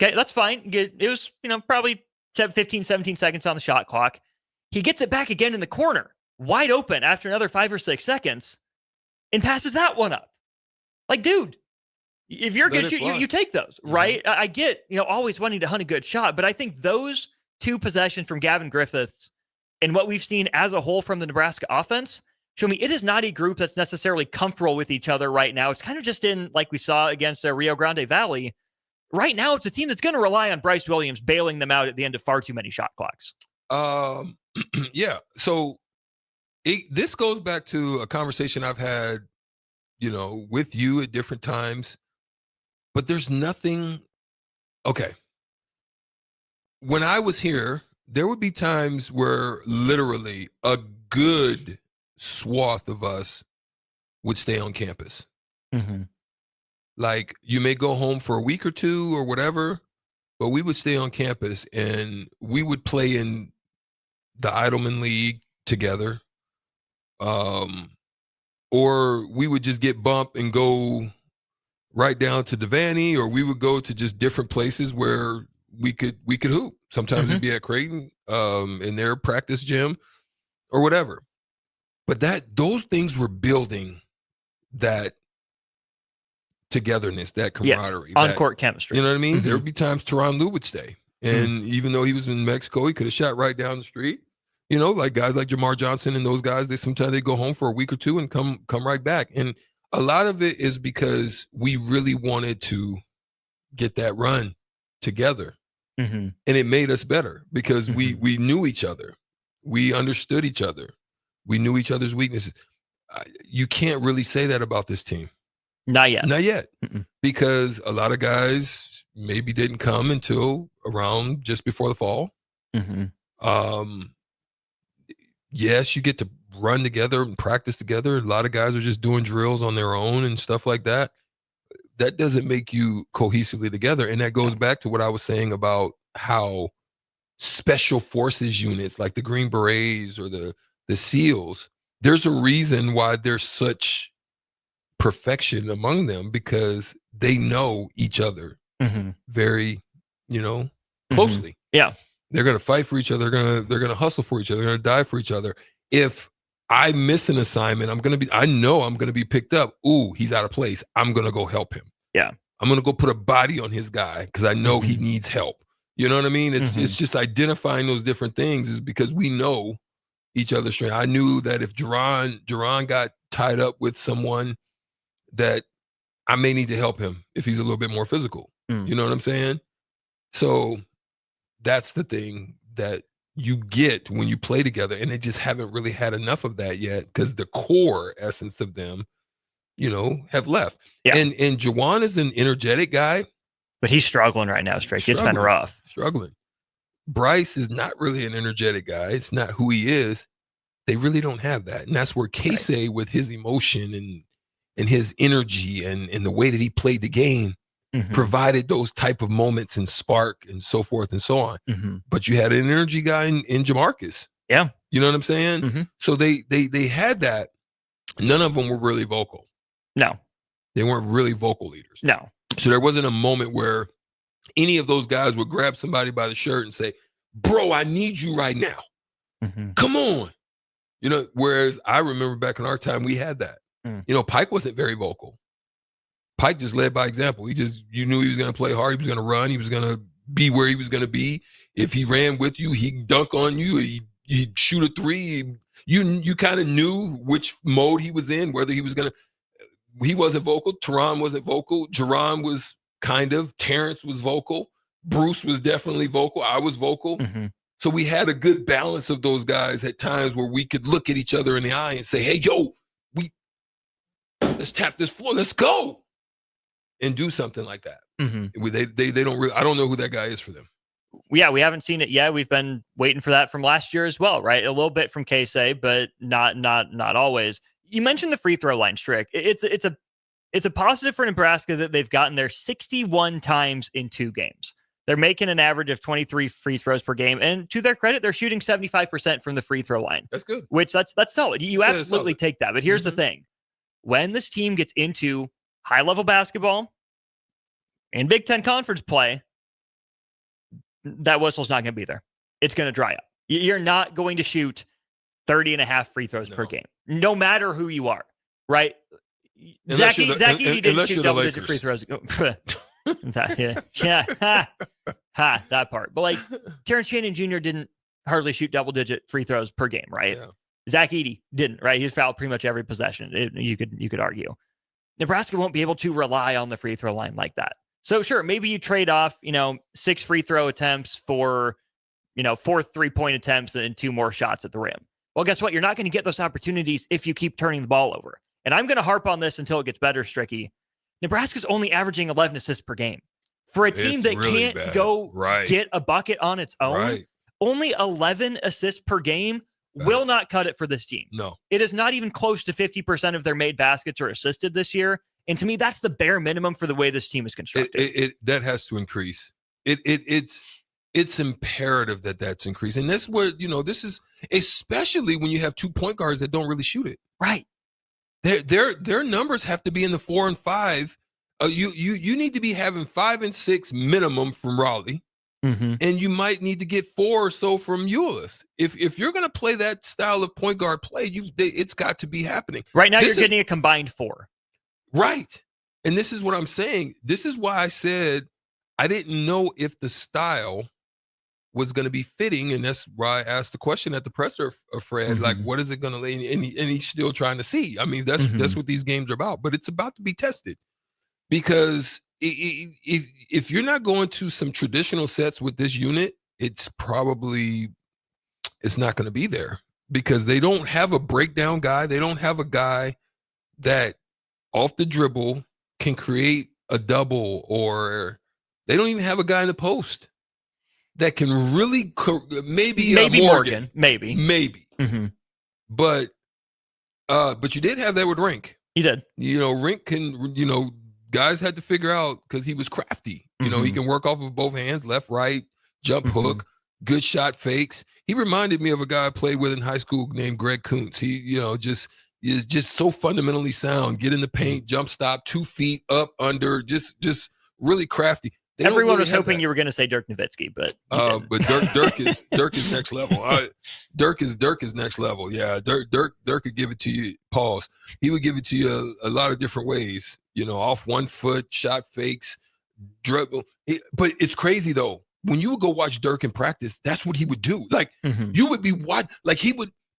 Okay, that's fine. It was, probably 15, 17 seconds on the shot clock. He gets it back again in the corner, wide open after another 5 or 6 seconds, and passes that one up. Like, dude, if you're a good shooter, you take those, right? I get, always wanting to hunt a good shot, but I think those two possessions from Gavin Griffiths and what we've seen as a whole from the Nebraska offense show me it is not a group that's necessarily comfortable with each other right now. It's kind of just in, like we saw against Rio Grande Valley. Right now, it's a team that's going to rely on Bryce Williams bailing them out at the end of far too many shot clocks. Yeah. So this goes back to a conversation I've had, with you at different times, but there's nothing. Okay. When I was here, there would be times where literally a good swath of us would stay on campus. Like, you may go home for a week or two or whatever, but we would stay on campus and we would play in the Idleman League together. Or we would just get bumped and go right down to Devaney, or we would go to just different places where we could hoop. Sometimes it'd be at Creighton, in their practice gym or whatever. But those things were building that togetherness, that camaraderie, on-court chemistry. You know what I mean? There would be times Teron Lue would stay. And even though he was in Mexico, he could have shot right down the street. Like guys like Jamar Johnson and those guys, sometimes they go home for a week or two and come right back. And a lot of it is because we really wanted to get that run together. And it made us better because we knew each other. We understood each other. We knew each other's weaknesses. You can't really say that about this team. Not yet. Not yet. Because a lot of guys maybe didn't come until around just before the fall. Yes, you get to run together and practice together. A lot of guys are just doing drills on their own and stuff like that. that doesn't make you cohesively together. And that goes back to what I was saying about how special forces units like the Green Berets or the SEALs, there's a reason why there's such perfection among them, because they know each other very, closely. Yeah. They're going to fight for each other. They're going to hustle for each other. They're going to die for each other. If I miss an assignment, I know I'm going to be picked up. Ooh, he's out of place. I'm going to go help him. Yeah. I'm going to go put a body on his guy because I know he needs help. You know what I mean? It's just identifying those different things, is because we know each other's strength. I knew that if Jerron got tied up with someone, that I may need to help him if he's a little bit more physical. You know what I'm saying? So that's the thing that you get when you play together, and they just haven't really had enough of that yet, because the core essence of them, have left. Yeah. And Juwan is an energetic guy, but he's struggling right now, Strick. It's been rough. Struggling. Bryce is not really an energetic guy. It's not who he is. They really don't have that. And that's where Casey, with his emotion and his energy and the way that he played the game, provided those type of moments and spark and so forth and so on. But you had an energy guy in Jamarcus. Yeah. You know what I'm saying? So they had that. None of them were really vocal. No. They weren't really vocal leaders. No. So there wasn't a moment where any of those guys would grab somebody by the shirt and say, bro, I need you right now. Come on. Whereas I remember back in our time, we had that. Pike wasn't very vocal. Pike just led by example. You knew he was going to play hard. He was going to run. He was going to be where he was going to be. If he ran with you, he'd dunk on you. He'd shoot a three. You kind of knew which mode he was in, whether he was going to. He wasn't vocal. Teron wasn't vocal. Jerron was kind of. Terrence was vocal. Bruce was definitely vocal. I was vocal. So we had a good balance of those guys at times where we could look at each other in the eye and say, hey, yo, let's tap this floor. Let's go. And do something like that. They don't really, I don't know who that guy is for them. Yeah, we haven't seen it yet. We've been waiting for that from last year as well, right? A little bit from Casey, but not always. You mentioned the free throw line, Strick. It's a positive for Nebraska that they've gotten there 61 times in 2 games. They're making an average of 23 free throws per game, and to their credit, they're shooting 75% from the free throw line. That's good. Which that's solid. You absolutely take that. But here's the thing: when this team gets into high-level basketball and Big Ten Conference play, that whistle's not going to be there. It's going to dry up. You're not going to shoot 30 and a half free throws per game, no matter who you are, right? Zach Edey didn't shoot double-digit free throws. That part. But Terrence Shannon Jr. didn't hardly shoot double-digit free throws per game, right? Yeah. Zach Edey didn't, right? He's fouled pretty much every possession. You could argue. Nebraska won't be able to rely on the free throw line like that. So sure, maybe you trade off, 6 free throw attempts for, 4 3-point attempts and 2 more shots at the rim. Well, guess what? You're not going to get those opportunities if you keep turning the ball over. And I'm going to harp on this until it gets better, Stricky. Nebraska's only averaging 11 assists per game. For a team that really can't go get a bucket on its own, only 11 assists per game will not cut it for this team. No. It is not even close to 50% of their made baskets are assisted this year. And to me, that's the bare minimum for the way this team is constructed. That has to increase. It's imperative that that's increasing. And that's where, this is, especially when you have 2 point guards that don't really shoot it. Right. Their numbers have to be in the 4 and 5. You need to be having 5 and 6 minimum from Raleigh. And you might need to get 4 or so from Euless. If you're going to play that style of point guard play, it's got to be happening. Right now, you're getting a combined 4. Right. And this is what I'm saying. This is why I said I didn't know if the style was going to be fitting. And that's why I asked the question at the presser of Fred, what is it going to lay? And he's still trying to see. I mean, that's what these games are about. But it's about to be tested. Because if you're not going to some traditional sets with this unit, it's not going to be there, because they don't have a breakdown guy. They don't have a guy that off the dribble can create a double, or they don't even have a guy in the post that can really maybe Morgan. But you did have that with Rink. You did. Rink can, guys had to figure out because he was crafty. You know, he can work off of both hands, left, right, jump hook, good shot fakes. He reminded me of a guy I played with in high school named Greg Kuntz. He, you know, is just so fundamentally sound. Get in the paint, jump stop, 2 feet up, under, just really crafty. Everyone was hoping you were going to say Dirk Nowitzki, but Dirk is next level. Dirk is next level. Yeah, Dirk could give it to you. Pause. He would give it to you a lot of different ways. You know, off 1 foot, shot fakes, dribble. But it's crazy though. When you would go watch Dirk in practice, that's what he would do. Like you would be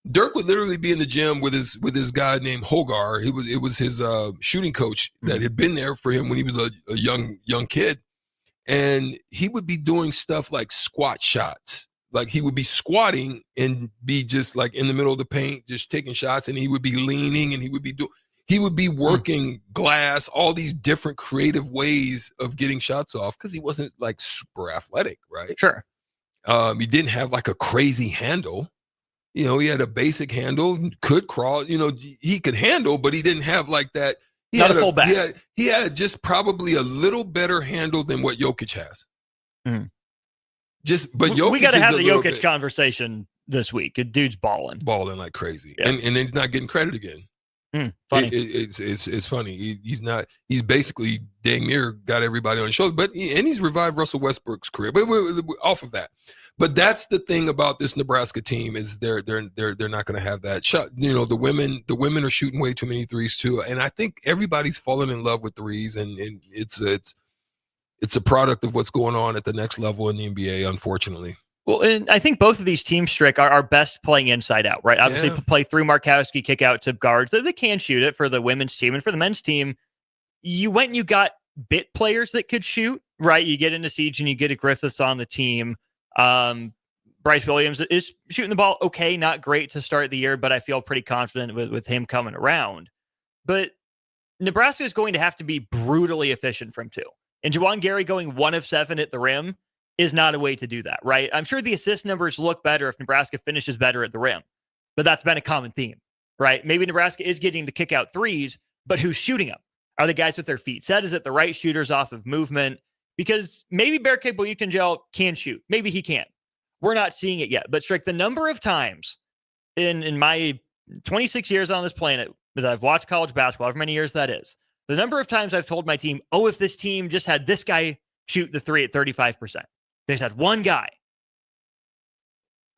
Dirk would literally be in the gym with his guy named Hogar. It was his shooting coach that had been there for him when he was a young kid. And he would be doing stuff like squat shots. Like he would be squatting and be just like in the middle of the paint, just taking shots. And he would be leaning and he would be working glass, all these different creative ways of getting shots off because he wasn't like super athletic, right? Sure. He didn't have like a crazy handle. You know, he had a basic handle, could crawl. You know, he could handle, but he didn't have like that. Not a full back. He had just probably a little better handle than what Jokic has. But Jokic we got to have the Jokic conversation this week. A dude's balling like crazy, and he's not getting credit again. Funny. It's funny. He's not. He's basically dang near got everybody on his shoulder, but he's revived Russell Westbrook's career. But we're off of that. But that's the thing about this Nebraska team is they're not going to have that shot. You know, the women are shooting way too many threes too, and I think everybody's fallen in love with threes, and it's a product of what's going on at the next level in the NBA, unfortunately. Well, and I think both of these teams, Strick, are best playing inside out, right? Obviously, play through Markowski, kick out to guards. They can shoot it for the women's team, and for the men's team, you went and you got bit players that could shoot, right? You get into Siege and you get a Griffiths on the team. Bryce Williams is shooting the ball okay, not great to start the year, but I feel pretty confident with him coming around. But Nebraska is going to have to be brutally efficient from two. And Juwan Gary going 1 of 7 at the rim is not a way to do that, right? I'm sure the assist numbers look better if Nebraska finishes better at the rim, but that's been a common theme, right? Maybe Nebraska is getting the kick out threes, but who's shooting them? Are the guys with their feet set? Is it the right shooters off of movement? Because maybe Berke Boyukangel can shoot. Maybe he can. We're not seeing it yet. But Strick, the number of times in my 26 years on this planet that I've watched college basketball, however many years that is, the number of times I've told my team, oh, if this team just had this guy shoot the three at 35%, they just had one guy,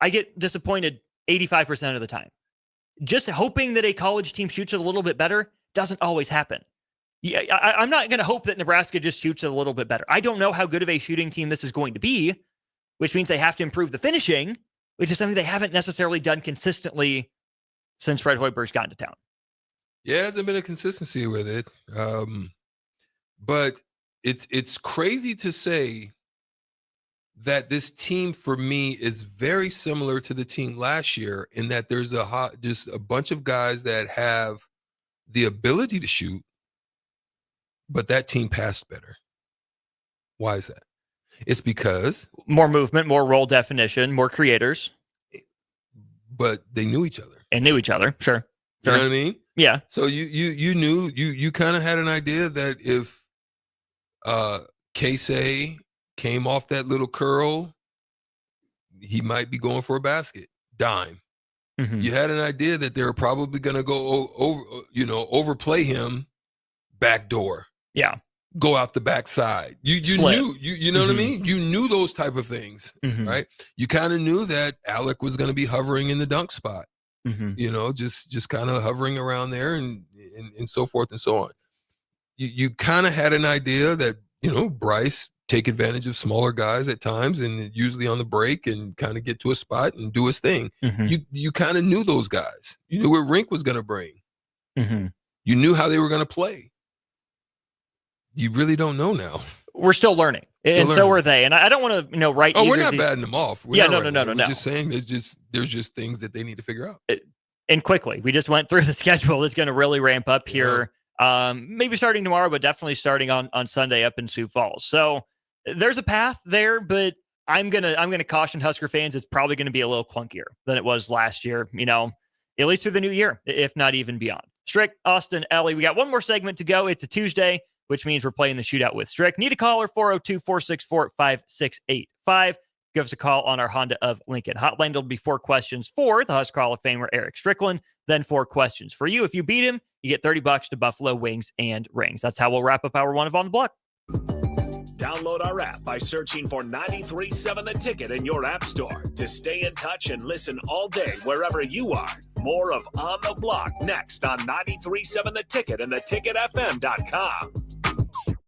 I get disappointed 85% of the time. Just hoping that a college team shoots it a little bit better doesn't always happen. Yeah, I'm not going to hope that Nebraska just shoots it a little bit better. I don't know how good of a shooting team this is going to be, which means they have to improve the finishing, which is something they haven't necessarily done consistently since Fred Hoiberg's gotten to town. Yeah, it hasn't been a consistency with it. But it's crazy to say that this team for me is very similar to the team last year in that there's just a bunch of guys that have the ability to shoot, but that team passed better. Why is that? It's because more movement, more role definition, more creators. But they knew each other. And knew each other, sure. You know what I mean? Yeah. So you knew you kind of had an idea that if Casey came off that little curl, he might be going for a basket, dime. Mm-hmm. You had an idea that they were probably going to go overplay him backdoor. Yeah. Go out the backside. You knew, you know what I mean? You knew those type of things, right? You kind of knew that Alec was going to be hovering in the dunk spot, you know, just kind of hovering around there and so forth and so on. You kind of had an idea that, you know, Bryce take advantage of smaller guys at times and usually on the break and kind of get to a spot and do his thing. You kind of knew those guys. You knew what Rink was going to bring. You knew how they were going to play. You really don't know now. We're still learning. So are they. And I don't want to, write. Oh, we're not batting them off. No. We're just saying there's just things that they need to figure out. And quickly, we just went through the schedule that's going to really ramp up here. Maybe starting tomorrow, but definitely starting on Sunday up in Sioux Falls. So there's a path there, but I'm gonna caution Husker fans. It's probably going to be a little clunkier than it was last year. At least through the new year, if not even beyond. Strick, Austin, Ellie, we got one more segment to go. It's a Tuesday. which means we're playing the shootout with Strick. Need a caller, 402-464-5685. Give us a call on our Honda of Lincoln hotline. There'll be 4 questions for the Husker Hall of Famer Eric Strickland, then 4 questions for you. If you beat him, you get $30 to Buffalo Wings and Rings. That's how we'll wrap up hour 1 of On the Block. Download our app by searching for 93.7 The Ticket in your app store to stay in touch and listen all day wherever you are. More of On the Block next on 93.7 The Ticket and theticketfm.com.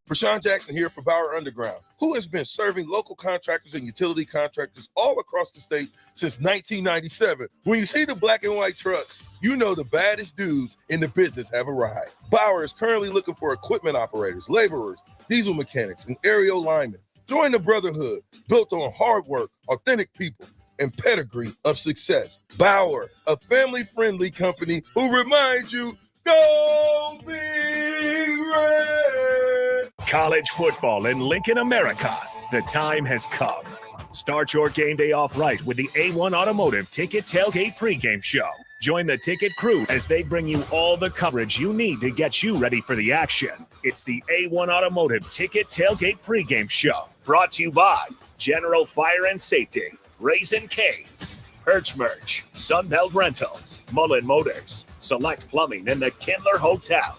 Rashawn Jackson here for Bauer Underground, who has been serving local contractors and utility contractors all across the state since 1997. When you see the black and white trucks, you know the baddest dudes in the business have arrived. Bauer is currently looking for equipment operators, laborers, diesel mechanics, and aerial linemen. Join the brotherhood built on hard work, authentic people, and pedigree of success. Bauer, a family-friendly company who reminds you, go Big Red! College football in Lincoln, America. The time has come. Start your game day off right with the A1 Automotive Ticket Tailgate pregame show. Join the Ticket crew as they bring you all the coverage you need to get you ready for the action. It's the A1 Automotive Ticket Tailgate pregame show. Brought to you by General Fire and Safety, Raisin Canes, Perch Merch, Sunbelt Rentals, Mullen Motors, Select Plumbing, and the Kindler Hotel.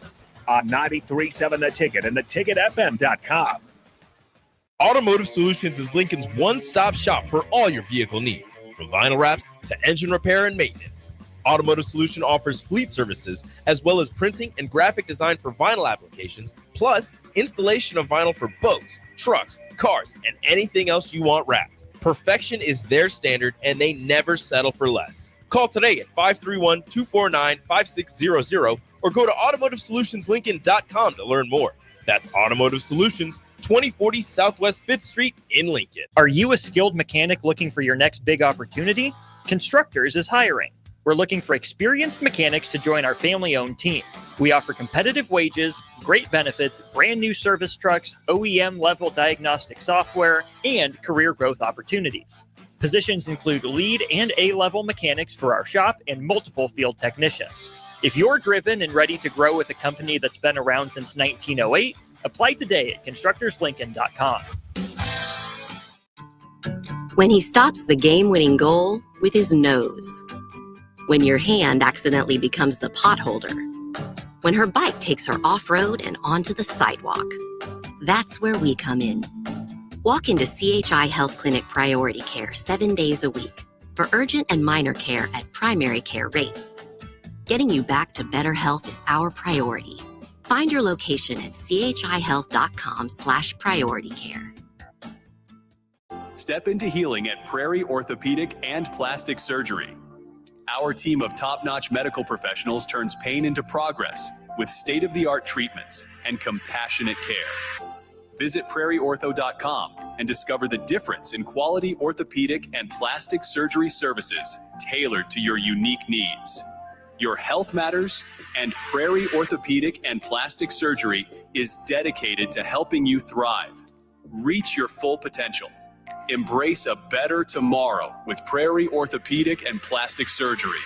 On 93.7 The Ticket and theticketfm.com. Automotive Solutions is Lincoln's one-stop shop for all your vehicle needs, from vinyl wraps to engine repair and maintenance. Automotive Solution offers fleet services as well as printing and graphic design for vinyl applications, plus installation of vinyl for boats, trucks, cars, and anything else you want wrapped. Perfection is their standard, and they never settle for less. Call today at 531-249-5600 or go to automotivesolutionslincoln.com to learn more. That's Automotive Solutions, 2040 Southwest 5th Street in Lincoln. Are you a skilled mechanic looking for your next big opportunity? Constructors is hiring. We're looking for experienced mechanics to join our family-owned team. We offer competitive wages, great benefits, brand new service trucks, OEM-level diagnostic software, and career growth opportunities. Positions include lead and A-level mechanics for our shop and multiple field technicians. If you're driven and ready to grow with a company that's been around since 1908, apply today at constructorslincoln.com. When he stops the game-winning goal with his nose. When your hand accidentally becomes the potholder. When her bike takes her off-road and onto the sidewalk. That's where we come in. Walk into CHI Health Clinic Priority Care 7 days a week for urgent and minor care at primary care rates. Getting you back to better health is our priority. Find your location at chihealth.com/prioritycare. Step into healing at Prairie Orthopedic and Plastic Surgery. Our team of top-notch medical professionals turns pain into progress with state-of-the-art treatments and compassionate care. Visit prairieortho.com and discover the difference in quality orthopedic and plastic surgery services tailored to your unique needs. Your health matters, and Prairie Orthopedic and Plastic Surgery is dedicated to helping you thrive. Reach your full potential. Embrace a better tomorrow with Prairie Orthopedic and Plastic Surgery.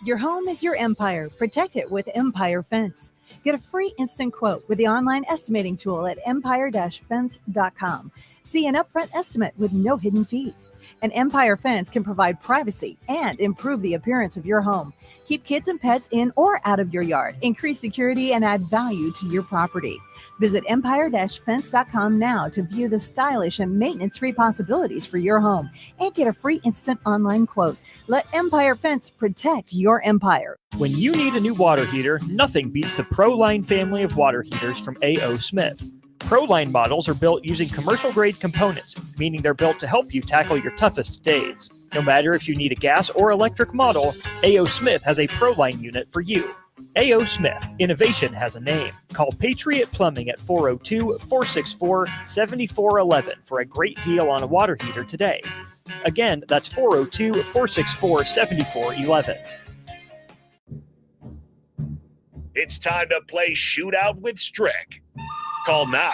Your home is your empire. Protect it with Empire Fence. Get a free instant quote with the online estimating tool at empire-fence.com. See an upfront estimate with no hidden fees. An Empire Fence can provide privacy and improve the appearance of your home. Keep kids and pets in or out of your yard. Increase security and add value to your property. Visit empire-fence.com now to view the stylish and maintenance-free possibilities for your home and get a free instant online quote. Let Empire Fence protect your empire. When you need a new water heater, nothing beats the ProLine family of water heaters from A.O. Smith. ProLine models are built using commercial-grade components, meaning they're built to help you tackle your toughest days. No matter if you need a gas or electric model, A.O. Smith has a ProLine unit for you. A.O. Smith, innovation has a name. Call Patriot Plumbing at 402-464-7411 for a great deal on a water heater today. Again, that's 402-464-7411. It's time to play Shootout with Strick. Call now,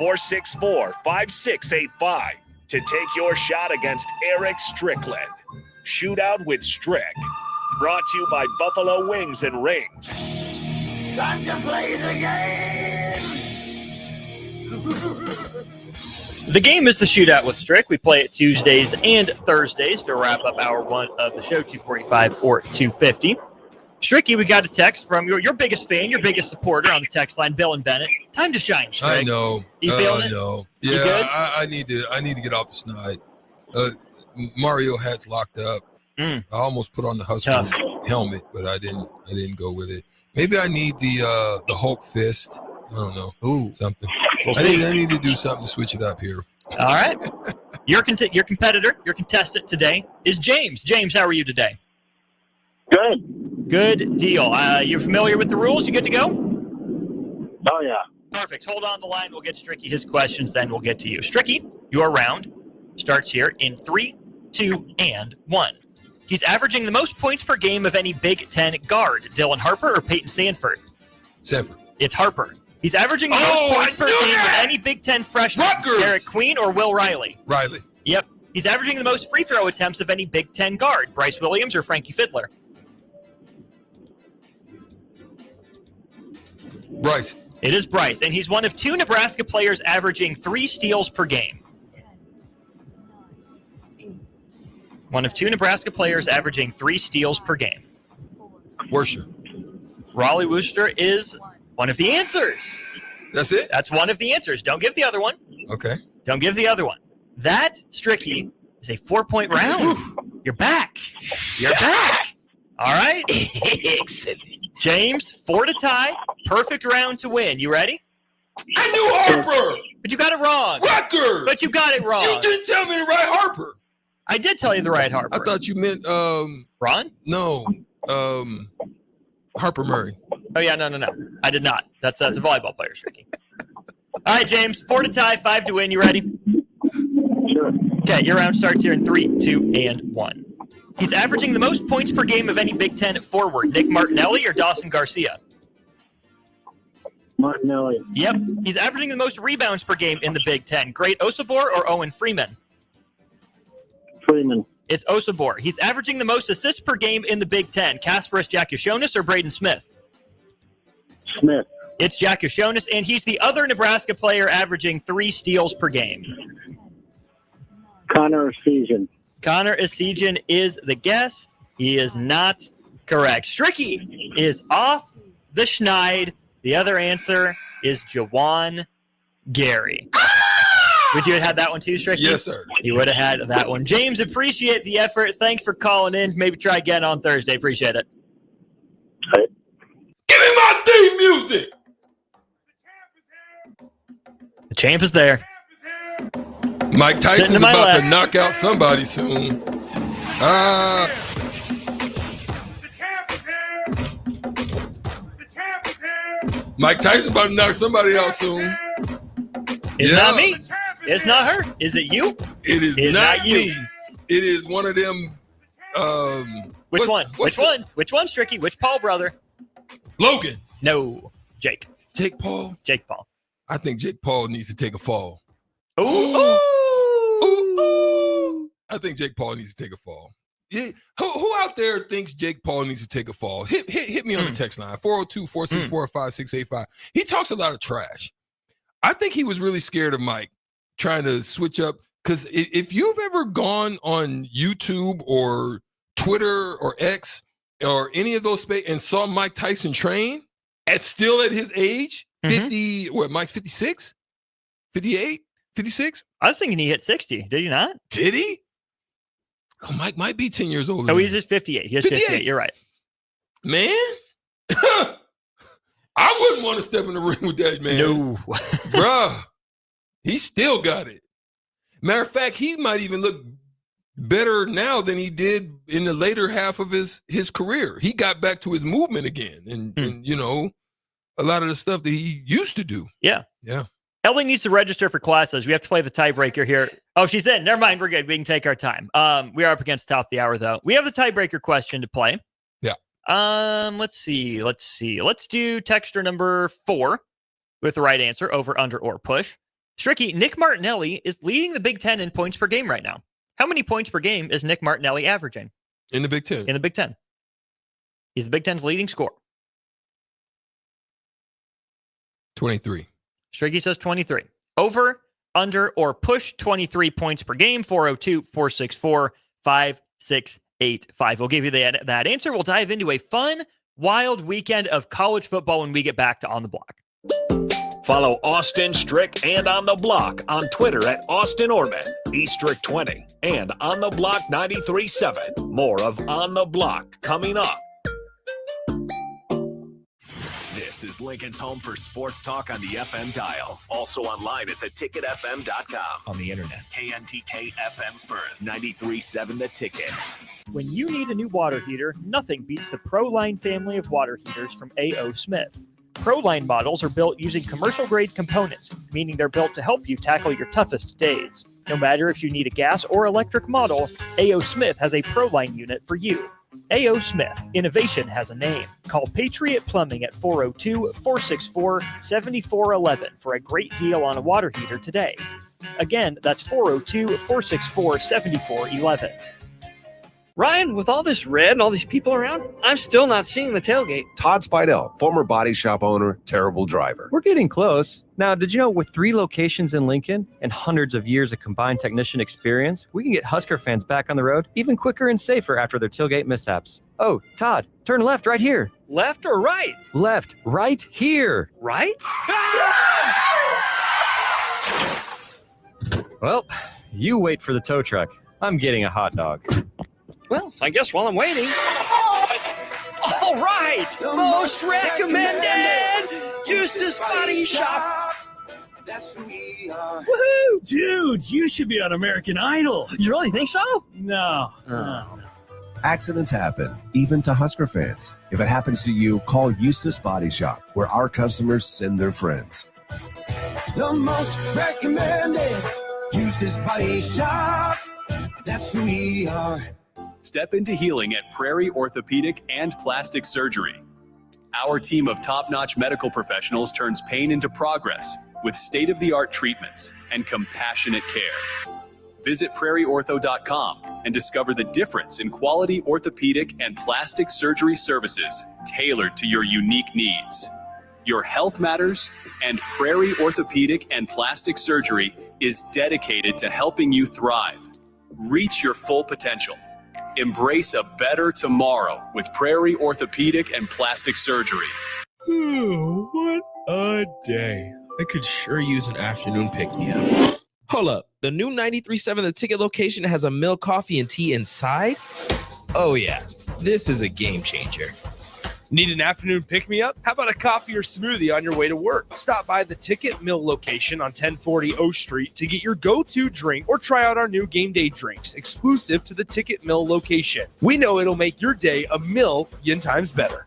464-5685, to take your shot against Eric Strickland. Shootout with Strick. Brought to you by Buffalo Wings and Rings. Time to play the game! The game is the Shootout with Strick. We play it Tuesdays and Thursdays to wrap up hour one of the show, 245 or 250. Stricky, we got a text from your biggest fan, your biggest supporter on the text line, Bill and Bennett. Time to shine, Strick. I know. You feeling it? I know. You Yeah, good? I need to get off the snide. Mario hat's locked up. I almost put on the Husker helmet, but I didn't go with it. Maybe I need the Hulk fist. I don't know. Something. We'll see. I need to do something to switch it up here. All right. Your competitor, your contestant today is James. James, how are you today? Good deal. You're familiar with the rules? You good to go? Oh, yeah. Perfect. Hold on the line. We'll get Stricky his questions, then we'll get to you. Stricky, your round starts here in 3, 2, and 1. He's averaging the most points per game of any Big Ten guard. Dylan Harper or Peyton Sanford? Sanford. It's Harper. He's averaging the most points per game of any Big Ten freshman. Derek Queen or Will Riley? Riley. Yep. He's averaging the most free throw attempts of any Big Ten guard. Bryce Williams or Frankie Fiddler? Bryce. It is Bryce, and he's one of 2 Nebraska players averaging 3 steals per game. One of 2 Nebraska players averaging 3 steals per game. Worcester. Raleigh Worcester is one of the answers. That's it? That's one of the answers. Don't give the other one. Okay. Don't give the other one. That, Stricky, is a 4-point round. You're back. You're back. All right. Excellent. James, 4 to tie. Perfect round to win. You ready? I knew Harper. But you got it wrong. Rutgers. But you got it wrong. You didn't tell me the right Harper. I did tell you the right Harper. I thought you meant Ron? No. Harper Murray. Oh yeah, no. I did not. That's a volleyball player, Stricky. All right, James, 4 to tie, 5 to win. You ready? Sure. Okay, your round starts here in 3, 2, and 1. He's averaging the most points per game of any Big Ten forward. Nick Martinelli or Dawson Garcia? Martinelli. Yep. He's averaging the most rebounds per game in the Big Ten. Great Osabor or Owen Freeman? Freeman. It's Osabor. He's averaging the most assists per game in the Big Ten. Kasparis Jakushonis or Braden Smith? Smith. It's Jakushonis, and he's the other Nebraska player averaging 3 steals per game. Connor Essegian. Connor Essegian is the guess. He is not correct. Stricky is off the schneid. The other answer is Jawan Gary. Would you have had that one too, Stricky? Yes, sir. You would have had that one. James, appreciate the effort. Thanks for calling in. Maybe try again on Thursday. Appreciate it. Right. Give me my theme music. The champ is there. Mike Tyson's Sitting to my about left. to knock out somebody soon. Mike Tyson about to knock somebody out soon. It's not me. It's not her. Is it you? It is It's not not you. me. It is one of them. Which one? what's Which one? Which one, Stricky? Which Paul brother? Logan. No. Jake. Jake Paul. Jake Paul. I think Jake Paul needs to take a fall. Ooh. I think Jake Paul needs to take a fall. Yeah. Who out there thinks Jake Paul needs to take a fall? Hit me on the text line, 402-464-5685. He talks a lot of trash. I think he was really scared of Mike trying to switch up. Because if you've ever gone on YouTube or Twitter or X or any of those spaces and saw Mike Tyson train still at his age, 50, what, Mike's 56? 58? 56? I was thinking he hit 60. Did he not? Did he? Oh, Mike might be 10 years older. Oh, than he's me. just 58. He has 58. You're right. Man, I wouldn't want to step in the ring with that man. No. Bruh, he still got it. Matter of fact, he might even look better now than he did in the later half of his career. He got back to his movement again and you know, a lot of the stuff that he used to do. Yeah. Yeah. Ellie needs to register for classes. We have to play the tiebreaker here. Oh, she's in. Never mind. We're good. We can take our time. We are up against the top of the hour, though. We have the tiebreaker question to play. Yeah. Let's see. Let's do texter number 4 with the right answer, over, under, or push. Stricky, Nick Martinelli is leading the Big Ten in points per game right now. How many points per game is Nick Martinelli averaging? In the Big Ten. In the Big Ten. He's the Big Ten's leading scorer. 23. Stricky says 23. Over, under, or push 23 points per game. 402-464-5685. We'll give you that answer. We'll dive into a fun, wild weekend of college football when we get back to On the Block. Follow Austin, Strick, and On the Block on Twitter at Austin Orman, eStrick20, and On the Block 93.7. More of On the Block coming up. This is Lincoln's home for sports talk on the FM dial. Also online at theticketfm.com. On the internet, KNTK FM Firth, 93.7 The Ticket. When you need a new water heater, nothing beats the ProLine family of water heaters from A.O. Smith. ProLine models are built using commercial-grade components, meaning they're built to help you tackle your toughest days. No matter if you need a gas or electric model, A.O. Smith has a ProLine unit for you. A.O. Smith, innovation has a name. Call Patriot Plumbing at 402-464-7411 for a great deal on a water heater today. Again, that's 402-464-7411. Ryan, with all this red and all these people around, I'm still not seeing the tailgate. Todd Spidell, former body shop owner, terrible driver. We're getting close. Now, did you know with 3 locations in Lincoln and hundreds of years of combined technician experience, we can get Husker fans back on the road even quicker and safer after their tailgate mishaps? Oh, Todd, turn left right here. Left or right? Left, right here. Right? Well, you wait for the tow truck. I'm getting a hot dog. Well, I guess while I'm waiting. All right! Most recommended! Eustace Body Shop! Woohoo! Dude, you should be on American Idol. You really think so? No. Accidents happen, even to Husker fans. If it happens to you, call Eustace Body Shop, where our customers send their friends. The most recommended Eustace Body Shop. That's who we are. Step into healing at Prairie Orthopedic and Plastic Surgery. Our team of top-notch medical professionals turns pain into progress with state-of-the-art treatments and compassionate care. Visit prairieortho.com and discover the difference in quality orthopedic and plastic surgery services tailored to your unique needs. Your health matters, and Prairie Orthopedic and Plastic Surgery is dedicated to helping you thrive. Reach your full potential. Embrace a better tomorrow with Prairie Orthopedic and Plastic Surgery. What a day. I could sure use an afternoon pick-me-up. Hold up. The new 93.7 The Ticket location has a milk, coffee, and tea inside? Oh, yeah. This is a game changer. Need an afternoon pick-me-up? How about a coffee or smoothie on your way to work? Stop by the Ticket Mill location on 1040 O Street to get your go-to drink or try out our new game day drinks exclusive to the Ticket Mill location. We know it'll make your day a million times better.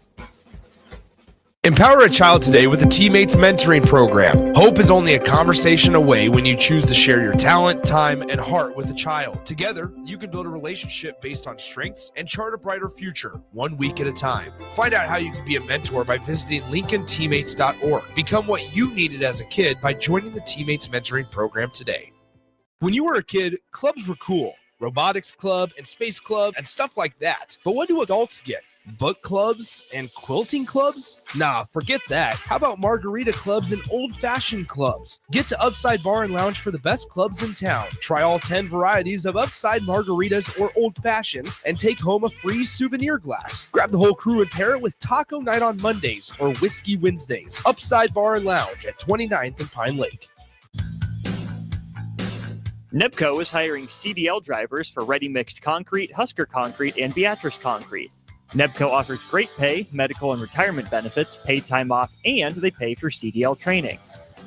Empower a child today with a Teammates Mentoring Program. Hope is only a conversation away when you choose to share your talent, time, and heart with a child. Together, you can build a relationship based on strengths and chart a brighter future, 1 week at a time. Find out how you can be a mentor by visiting LincolnTeammates.org. Become what you needed as a kid by joining the Teammates Mentoring Program today. When you were a kid, clubs were cool. Robotics club and space club and stuff like that. But what do adults get? Book clubs and quilting clubs? Nah, forget that. How about margarita clubs and old-fashioned clubs? Get to Upside Bar and Lounge for the best clubs in town. Try all 10 varieties of Upside margaritas or old fashions and take home a free souvenir glass. Grab the whole crew and pair it with taco night on Mondays or whiskey Wednesdays. Upside Bar and Lounge at 29th and Pine Lake. NEBCO is hiring CDL drivers for Ready Mixed Concrete, Husker Concrete, and Beatrice Concrete. NEBCO offers great pay, medical and retirement benefits, paid time off, and they pay for CDL training.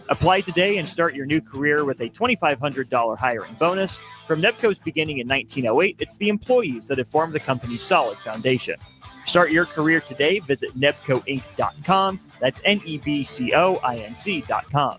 Apply today and start your new career with a $2,500 hiring bonus. From NEBCO's beginning in 1908, it's the employees that have formed the company's solid foundation. Start your career today. Visit nebcoinc.com. That's NEBCOINC.com.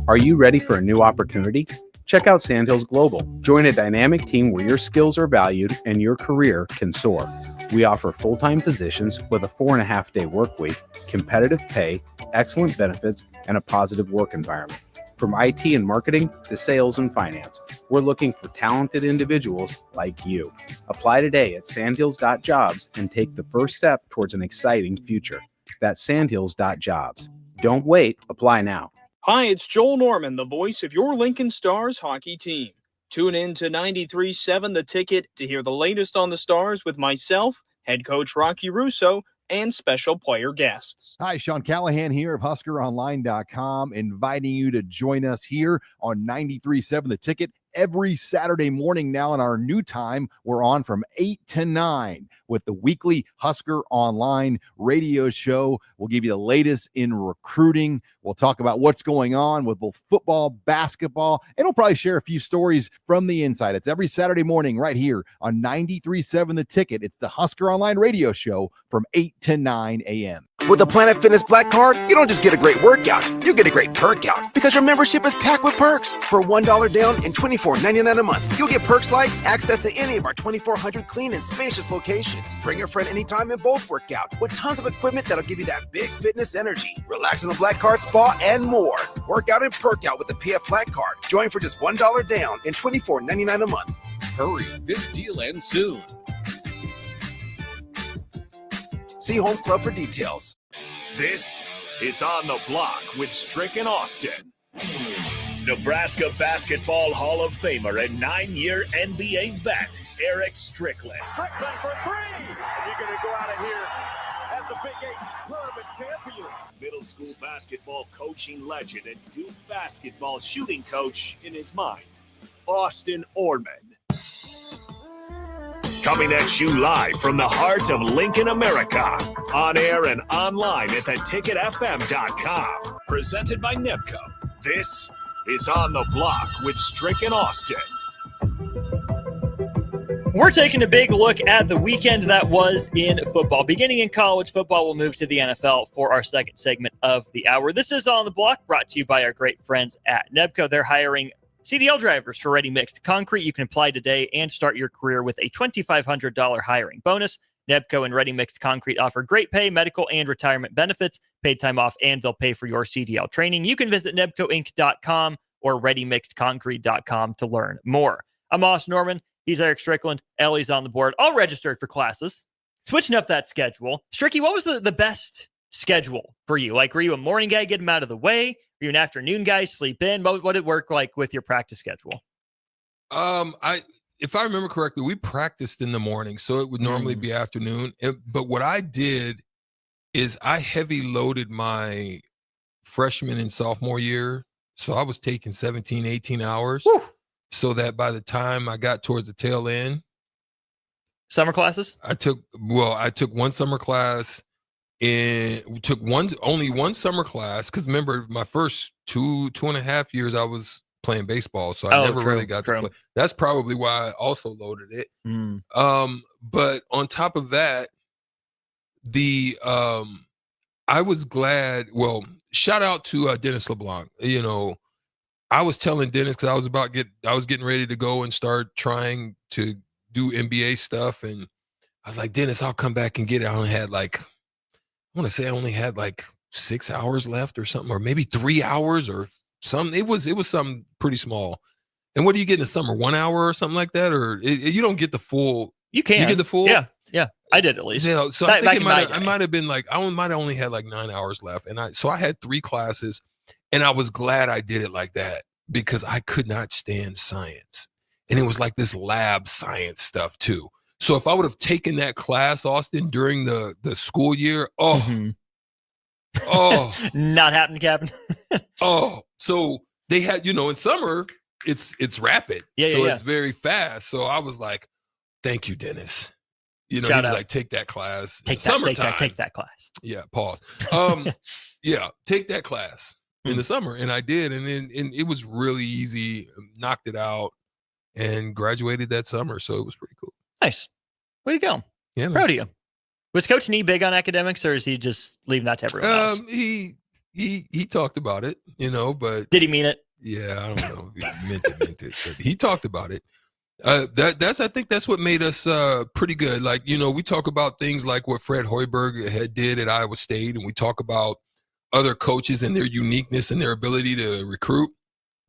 Are you ready for a new opportunity? Check out Sandhills Global. Join a dynamic team where your skills are valued and your career can soar. We offer full-time positions with a 4.5-day work week, competitive pay, excellent benefits, and a positive work environment. From IT and marketing to sales and finance, we're looking for talented individuals like you. Apply today at sandhills.jobs and take the first step towards an exciting future. That's sandhills.jobs. Don't wait, apply now. Hi, it's Joel Norman, the voice of your Lincoln Stars hockey team. Tune in to 93.7 The Ticket to hear the latest on the Stars with myself, head coach Rocky Russo, and special player guests. Hi, Sean Callahan here of HuskerOnline.com, inviting you to join us here on 93.7 The Ticket every Saturday morning now in our new time. We're on from 8 to 9 with the weekly Husker Online radio show. We'll give you the latest in recruiting. We'll talk about what's going on with both football, basketball, and we'll probably share a few stories from the inside. It's every Saturday morning right here on 93.7 The Ticket. It's the Husker Online radio show from 8 to 9 a.m. With the Planet Fitness Black Card, you don't just get a great workout, you get a great perk out because your membership is packed with perks. For $1 down and $24.99 a month, you'll get perks like access to any of our 2,400 clean and spacious locations. Bring a friend anytime and both work out with tons of equipment that'll give you that big fitness energy. Relax in the Black Card spa and more. Work out and perk out with the PF Black Card. Join for just $1 down and $24.99 a month. Hurry, this deal ends soon. See Home Club for details. This is On the Block with Strick and Austin. Nebraska Basketball Hall of Famer and 9-year NBA vet, Eric Strickland. Strickland for three. And you're going to go out of here as the Big 8 tournament champion. Middle school basketball coaching legend and Duke basketball shooting coach in his mind, Austin Orman. Coming at you live from the heart of Lincoln, America. On air and online at theticketfm.com. Presented by NEBCO. This is On the Block with Strick and Austin. We're taking a big look at the weekend that was in football. Beginning in college football, we'll move to the NFL for our second segment of the hour. This is On the Block, brought to you by our great friends at NEBCO. They're hiring CDL drivers for Ready Mixed Concrete. You can apply today and start your career with a $2,500 hiring bonus. NEBCO and Ready Mixed Concrete offer great pay, medical, and retirement benefits, paid time off, and they'll pay for your CDL training. You can visit nebcoinc.com or readymixedconcrete.com to learn more. I'm Austin Norman. He's Eric Strickland. Ellie's on the board, all registered for classes. Switching up that schedule. Stricky, what was the best schedule for you? Like, were you a morning guy, get him out of the way? Were you an afternoon guy, sleep in? What did it work like with your practice schedule? If I remember correctly, we practiced in the morning, so it would normally be afternoon. But what I did is I heavy loaded my freshman and sophomore year. So I was taking 17, 18 hours. Whew. So that by the time I got towards the tail end. Summer classes? I took one summer class. And we took only one summer class because remember my first two and a half years I was playing baseball, so I never really got to play. That's probably why I also loaded it. But on top of that, I was glad. Well, shout out to Dennis LeBlanc. You know, I was telling Dennis because I was getting ready to go and start trying to do NBA stuff, and I was like, Dennis, I'll come back and get it. I want to say I only had like 6 hours left or something, or maybe 3 hours or something. It was something pretty small. And what do you get in the summer? 1 hour or something like that? Or you don't get the full. You can. You get the full? Yeah. I did at least. Yeah. So I think I might have been like, I might have only had like 9 hours left. And I had 3 classes and I was glad I did it like that because I could not stand science. And it was like this lab science stuff too. So if I would have taken that class, Austin, during the school year, not happening, Captain. So they had, in summer it's rapid, it's very fast. So I was like, "Thank you, Dennis." He was like, "Take that class, take that class." Yeah, pause. Take that class in the summer, and I did, and it was really easy. Knocked it out, and graduated that summer. So it was pretty cool. Nice. Way to go. Yeah, man. Proud of you. Was Coach Nee big on academics, or is he just leaving that to everyone else? He talked about it, but did he mean it? Yeah, I don't know if he meant it, but he talked about it. I think that's what made us pretty good. Like, we talk about things like what Fred Hoiberg did at Iowa State, and we talk about other coaches and their uniqueness and their ability to recruit.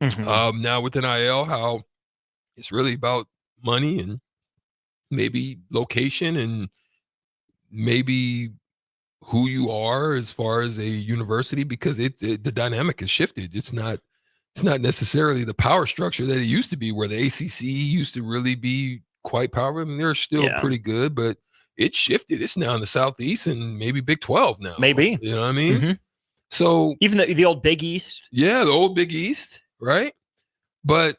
Now with NIL, how it's really about money and maybe location and maybe who you are as far as a university, because the dynamic has shifted. It's not necessarily the power structure that it used to be, where the ACC used to really be quite powerful. I mean, they're still pretty good, but it shifted. It's now in the Southeast and maybe Big 12 now. Maybe. You know what I mean? Mm-hmm. So even the old Big East. Yeah, the old Big East, right? But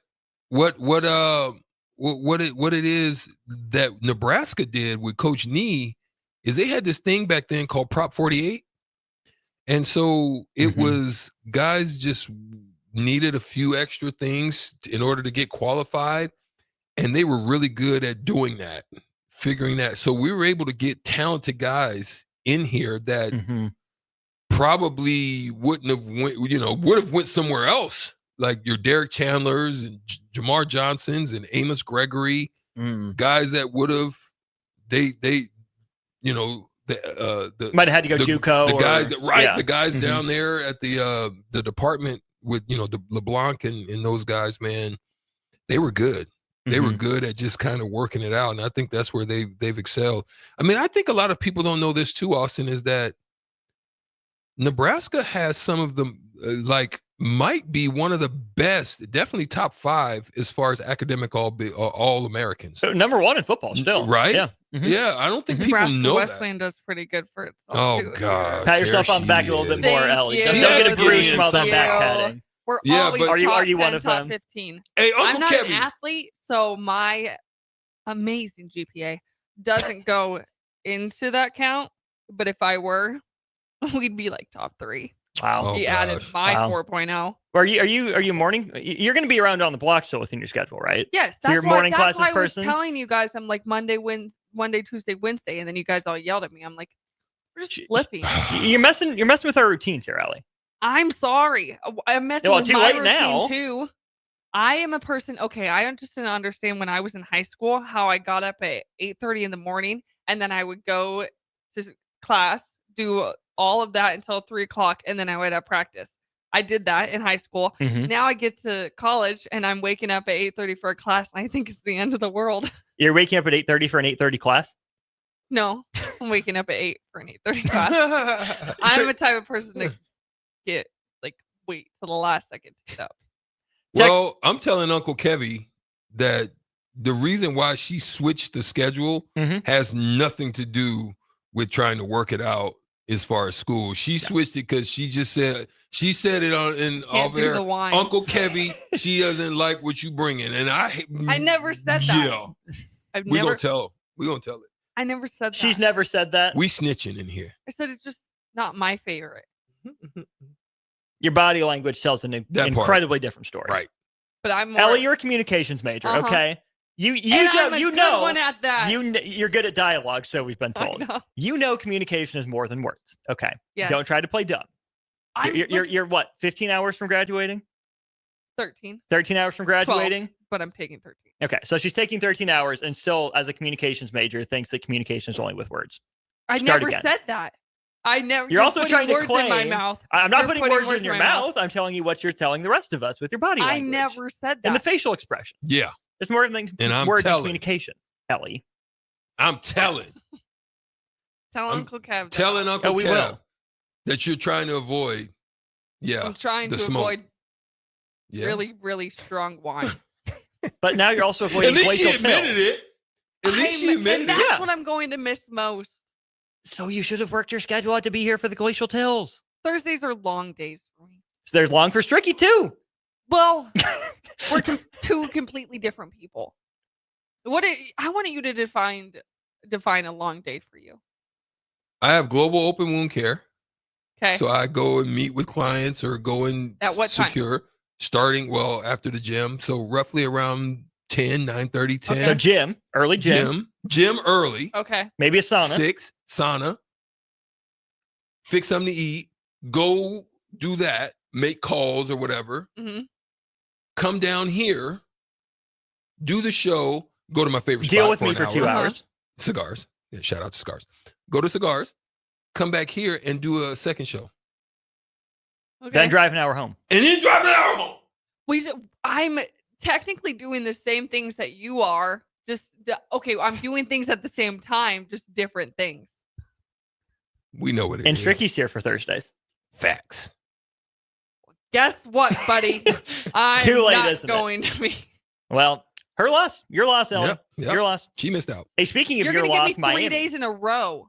what it is that Nebraska did with Coach Nee is they had this thing back then called Prop 48. And so it was guys just needed a few extra things in order to get qualified. And they were really good at doing that, figuring that. So we were able to get talented guys in here that probably wouldn't have would have went somewhere else. Like your Derek Chandlers and Jamar Johnsons and Amos Gregory, guys that would have they might have had to go JUCO. The guys the guys down there at the department with LeBlanc and those guys, man, they were good. They were good at just kind of working it out, and I think that's where they've excelled. I mean, I think a lot of people don't know this too, Austin, is that Nebraska has some of the might be one of the best, definitely top 5 as far as academic all Americans. So number 1 in football still, right? Yeah, yeah. I don't think Nebraska people know Wesleyan does pretty good for itself. Oh too. God! Pat yourself on the back a little bit more, Ellie. you. Don't get a bruise from all that back patting. We're Yeah, always but- top Are you 10, one of top them? 15. Hey, Uncle I'm not Kevin. an athlete, so my amazing GPA doesn't go into that count. But if I were, we'd be like top 3. Wow. He added my Wow. 4.0. Are you morning? You're going to be around on the block still within your schedule, right? Yes, So that's you're a why, morning that's classes why I was person. telling you guys I'm like Monday, Tuesday, Wednesday, and then you guys all yelled at me. I'm like, we're just flipping. You're messing with our routines here, Ellie. I'm sorry. I'm messing Well, with too my late routine now. too. I am a person. Okay, I just didn't understand when I was in high school how I got up at 8:30 in the morning and then I would go to class, do all of that until 3 o'clock, and then I would have practice. I did that in high school. Mhm. Now I get to college and I'm waking up at 8:30 for a class, and I think it's the end of the world. You're waking up at 8:30 for an 8:30 class. No, I'm waking up at 8 for an 8:30 class. I'm a type of person to get wait till the last second to get up. Well, I'm telling Uncle Kevy that the reason why she switched the schedule has nothing to do with trying to work it out as far as school. She switched it because she said it off air. Uncle Kevy, she doesn't like what you bringing, and I never said that. Yeah, we gonna tell it. I never said that. She's never said that. We snitching in here. I said it's just not my favorite. Your body language tells an incredibly different story. Right. But I'm more, Ellie, you're a communications major, okay? You and I'm a good know one at that. you're good at dialogue, so we've been told. know. You know communication is more than words. Okay. Yes. Don't try to play dumb. You're what, 15 hours from graduating? 13. 13 hours from 12, graduating? but I'm taking 13. Okay, so she's taking 13 hours and still, as a communications major, thinks that communication is only with words. I Start never again. said that. I never. You're also putting trying to words claim. in my mouth. I'm not You're putting putting words in your my mouth. I'm telling you what you're telling the rest of us with your body I language. never said that. And the facial expression. Yeah. It's more than And I'm words in telling. communication, Ellie. I'm telling. Tell Uncle Kev. Telling Uncle we Kev will. that you're trying to avoid. Yeah. I'm trying the to smoke. avoid Yeah. really, really strong wine. But now you're also avoiding At least she glacial admitted till. it. At least she admitted and it. that's what I'm going to miss most. So you should have worked your schedule out to be here for the glacial tills. Thursdays are long days for me. So there's long for Stricky too. Well, we're two completely different people. I want you to define a long day for you. I have global open wound care. Okay. So I go and meet with clients or go and At what time? secure starting after the gym. So roughly around 10, 9:30, 10. So gym, early gym. Gym early. Okay. Maybe a sauna. 6, sauna. Fix something to eat. Go do that. Make calls or whatever. Mm-hmm. Come down here. Do the show. Go to my favorite Deal spot with me an for hour. 2 hours. Cigars. Yeah, shout out to Cigars. Go to Cigars. Come back here and do a second show. Okay. Then drive an hour home. And then drive an hour home. I'm technically doing the same things that you are. I'm doing things at the same time, just different things. We know what it and is. Stricky's here for Thursdays. Facts. Guess what, buddy? I'm Too late, not isn't it? going to be. Well, her loss. Your loss, Ellen. Yep, yep. Your loss. She missed out. Hey, speaking of You're your going to loss, give me 3 Miami. days in a row.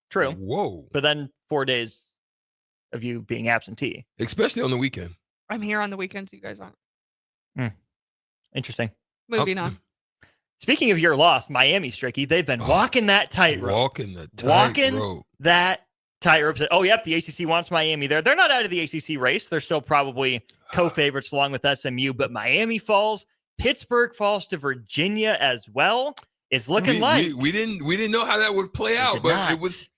True. Whoa. But then 4 days of you being absentee. Especially on the weekend. I'm here on the weekends. You guys aren't. Interesting. Moving on. Speaking of your loss, Miami, Stricky, they've been walking that tightrope. Walking the Walking tightrope. that tightrope. Oh, yep, the ACC wants Miami there. They're not out of the ACC race. They're still probably co-favorites along with SMU, but Miami falls. Pittsburgh falls to Virginia as well. It's looking like we didn't know how that would play out, but it was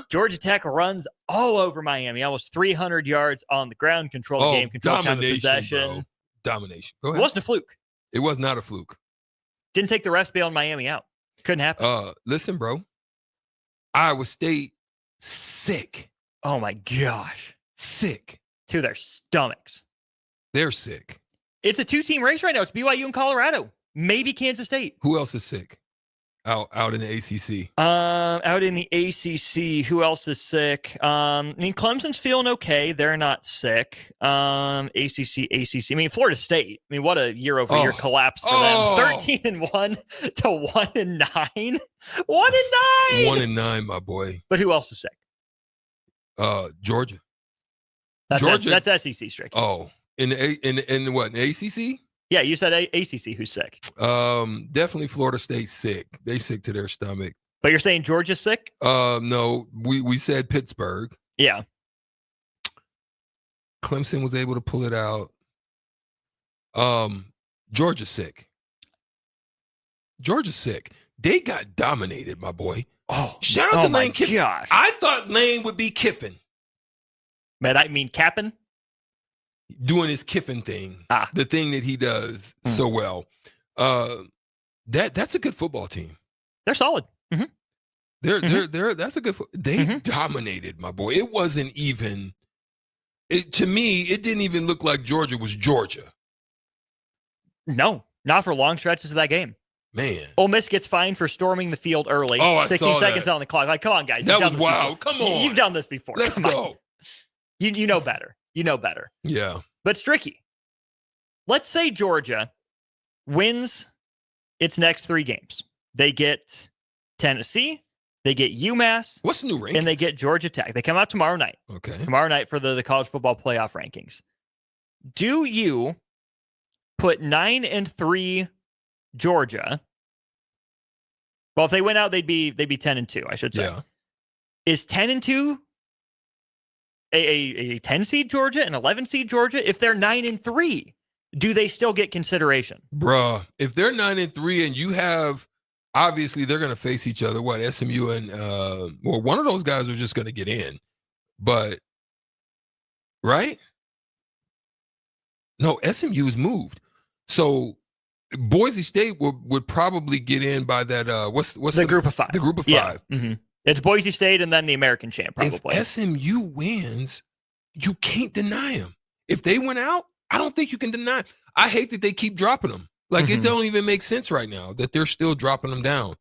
Georgia Tech runs all over Miami, almost 300 yards on the ground, control the game, control time of possession. Bro. Domination. Go It ahead. wasn't a fluke. It was not a fluke. Didn't take the refs bailing Miami out. Couldn't happen. Listen, bro. Iowa State sick. Oh my gosh. Sick. To their stomachs. They're sick. It's a 2-team race right now. It's BYU and Colorado. Maybe Kansas State. Who else is sick? Out in the ACC. Out in the ACC, who else is sick? I mean, Clemson's feeling okay. They're not sick. ACC. I mean, Florida State. I mean, what a year-over-year collapse for them. 13-1 to 1-9. 1-9. 1-9, my boy. But who else is sick? Georgia. That's SEC, Strick. Oh, in what? In the ACC? Yeah, you said ACC. Who's sick? Definitely Florida State sick. They sick to their stomach. But you're saying Georgia's sick? No, we said Pittsburgh. Yeah. Clemson was able to pull it out. Georgia's sick. Georgia's sick. They got dominated, my boy. Oh, shout out to Lane Kiffin. Gosh. I thought Lane would be Kiffin. Man, I mean Kappen? Doing his Kiffin thing, the thing that he does so well. That's a good football team. They're solid. Mm-hmm. They're that's a good. They dominated, my boy. It wasn't even. To me, it didn't even look like Georgia was Georgia. No, not for long stretches of that game. Man, Ole Miss gets fined for storming the field early. Oh, I 16 saw seconds that. on the clock. Like, come on, guys. That was wild. Come on. You've done this before. Let's Come on. go. You know better. You know better. Yeah. But Stricky, let's say Georgia wins its next 3 games. They get Tennessee, they get UMass. What's the new rankings? And they get Georgia Tech. They come out tomorrow night. Okay. Tomorrow night for the college football playoff rankings. Do you put 9-3 Georgia? Well, if they went out, they'd be 10-2, I should say. Yeah. Is 10-2 a 10 seed Georgia, an 11 seed Georgia? If they're 9-3, do they still get consideration? Bruh, if they're 9-3 and you have, obviously they're going to face each other. What, SMU and well, one of those guys are just going to get in, but right? No, SMU's moved, so Boise State would probably get in by that. What's the group of 5? The group of 5. Yeah. Mm-hmm. It's Boise State and then the American champ, probably. If SMU wins, you can't deny them. If they went out, I don't think you can deny. I hate that they keep dropping them. Like, it don't even make sense right now that they're still dropping them down.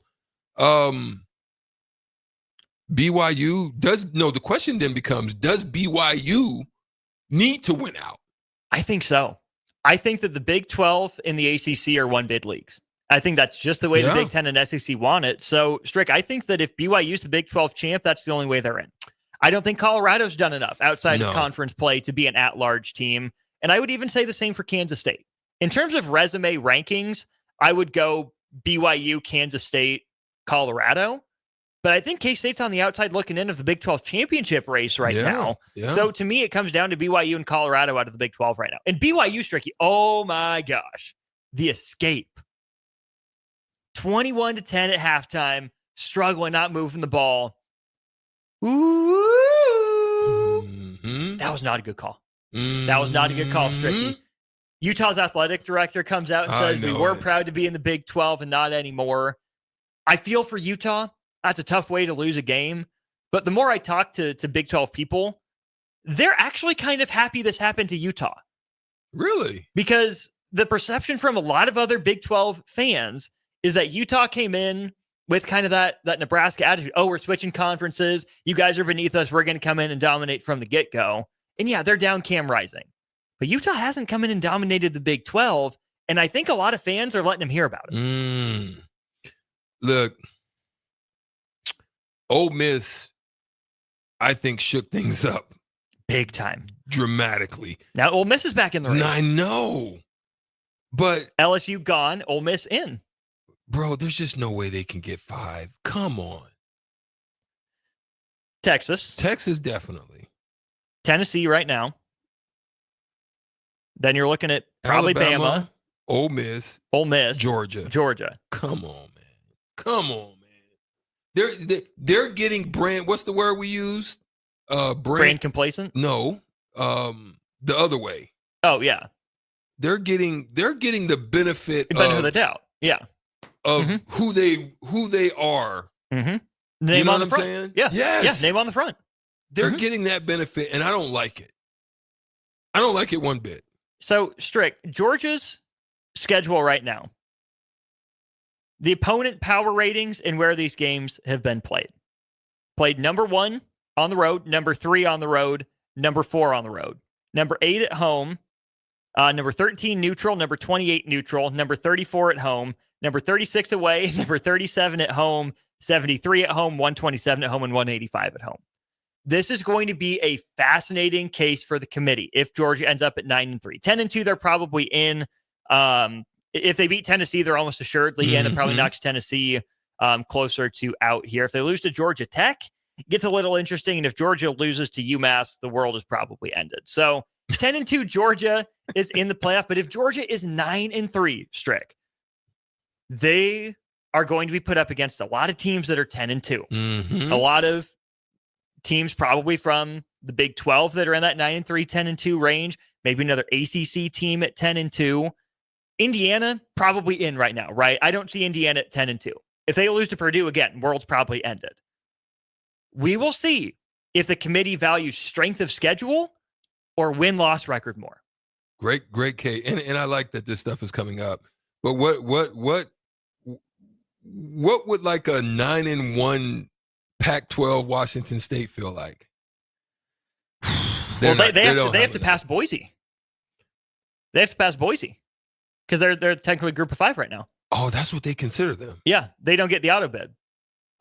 BYU the question then becomes, does BYU need to win out? I think so. I think that the Big 12 and the ACC are one bid leagues. I think that's just the way the Big 10 and SEC want it. So, Strick, I think that if BYU's the Big 12 champ, that's the only way they're in. I don't think Colorado's done enough outside of conference play to be an at-large team. And I would even say the same for Kansas State. In terms of resume rankings, I would go BYU, Kansas State, Colorado. But I think K-State's on the outside looking in of the Big 12 championship race right now. Yeah. So to me, it comes down to BYU and Colorado out of the Big 12 right now. And BYU, Stricky, oh my gosh, the escape. 21-10 at halftime, struggling, not moving the ball. Ooh. That was not a good call. That was not a good call, Stricky. Utah's athletic director comes out and says, we were proud to be in the Big 12 and not anymore. I feel for Utah. That's a tough way to lose a game. But the more I talk to Big 12 people, they're actually kind of happy this happened to Utah. Really? Because the perception from a lot of other Big 12 fans is that Utah came in with kind of that Nebraska attitude. Oh, we're switching conferences. You guys are beneath us. We're going to come in and dominate from the get-go. And yeah, they're down Cam Rising. But Utah hasn't come in and dominated the Big 12, and I think a lot of fans are letting them hear about it. Look, Ole Miss, I think, shook things up. Big time. Dramatically. Now, Ole Miss is back in the race. I know. But LSU gone, Ole Miss in. Bro, there's just no way they can get 5. Come on. Texas, definitely. Tennessee right now. Then you're looking at probably Alabama, Bama. Ole Miss. Georgia. Come on, man. They're getting brand. What's the word we used? Brand complacent? No. The other way. Oh yeah. They're getting the benefit of the doubt. Yeah. Of who they are. Mm-hmm. Name you know on the the front. saying? Yeah. Yes. Yeah. Name on the front. They're getting that benefit, and I don't like it. I don't like it one bit. So, Strick, Georgia's schedule right now, the opponent power ratings and where these games have been played. Played number 1 on the road, number 3 on the road, number 4 on the road, number 8 at home, number 13 neutral, number 28 neutral, number 34 at home, number 36 away, number 37 at home, 73 at home, 127 at home, and 185 at home. This is going to be a fascinating case for the committee if Georgia ends up at 9-3. 10-2, they're probably in. If they beat Tennessee, they're almost assuredly in. It probably knocks Tennessee closer to out here. If they lose to Georgia Tech, it gets a little interesting. And if Georgia loses to UMass, the world is probably ended. So 10-2 Georgia is in the playoff. But if Georgia is 9-3, Strick, they are going to be put up against a lot of teams that are 10-2. A lot of teams probably from the Big 12 that are in that 9-3, 10-2 range. Maybe another ACC team at 10-2. Indiana probably in right now, right? I don't see Indiana at 10-2. If they lose to Purdue again, world's probably ended. We will see if the committee values strength of schedule or win-loss record more. Great, Kate. And I like that this stuff is coming up. But what would like a 9-1 Pac-12 Washington State feel like? They have to pass Boise. They have to pass Boise because they're technically Group of 5 right now. Oh, that's what they consider them. Yeah, they don't get the auto bid.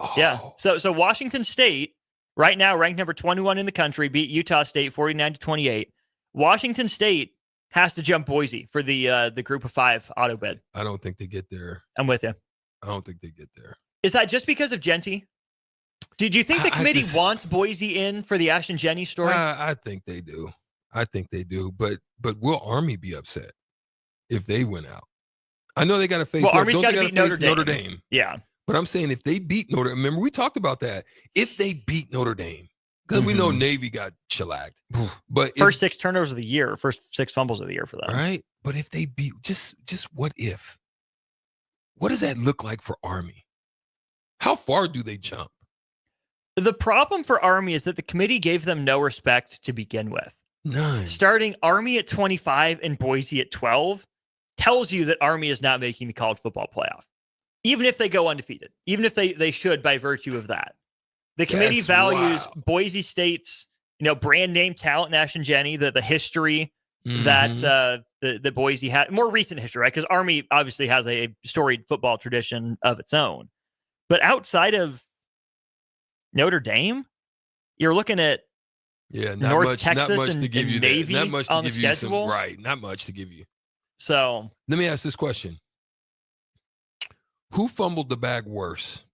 Oh. Yeah, so Washington State right now ranked number 21 in the country, beat Utah State 49-28. Washington State has to jump Boise for the Group of 5 auto bid. I don't think they get there. I'm with you. I don't think they get there. Is that just because of Genty? Do you think the committee wants Boise in for the Ashton Jenny story? I think they do. But will Army be upset if they win out? I know they got to face. Well, Army's got to beat Notre Dame. Yeah, but I'm saying if they beat Notre Dame, remember we talked about that. If they beat Notre Dame, because we know Navy got shellacked. But first 6 turnovers of the year, first 6 fumbles of the year for them. Right. But if they beat, just what if? What does that look like for Army? How far do they jump? The problem for Army is that the committee gave them no respect to begin with. None. Starting Army at 25 and Boise at 12 tells you that Army is not making the college football playoff. Even if they go undefeated, even if they should by virtue of that. The committee values Boise State's, brand name talent, Nash and Jenny, the history that Boise had, more recent history, right? Because Army obviously has a storied football tradition of its own. But outside of Notre Dame, you're looking at North Texas and Navy on the schedule. Not much to give you. So let me ask this question: who fumbled the bag worse?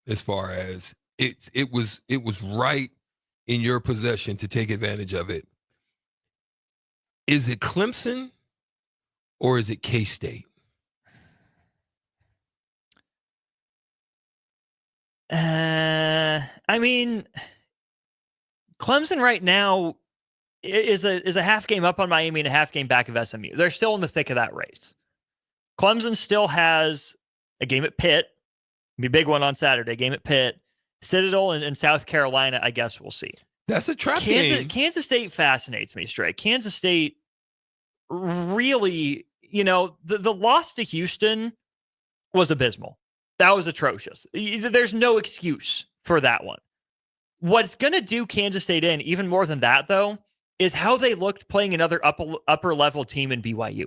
As far as it was right in your possession to take advantage of it. Is it Clemson or is it K-State? I mean, Clemson right now is a half game up on Miami and a half game back of SMU. They're still in the thick of that race. Clemson still has a game at Pitt. Be a big one on Saturday. Game at Pitt. Citadel and South Carolina, I guess we'll see. That's a trap game. Kansas State fascinates me, Straight. Kansas State really, the loss to Houston was abysmal. That was atrocious. There's no excuse for that one. What's going to do Kansas State in, even more than that, though, is how they looked playing another upper-level team in BYU.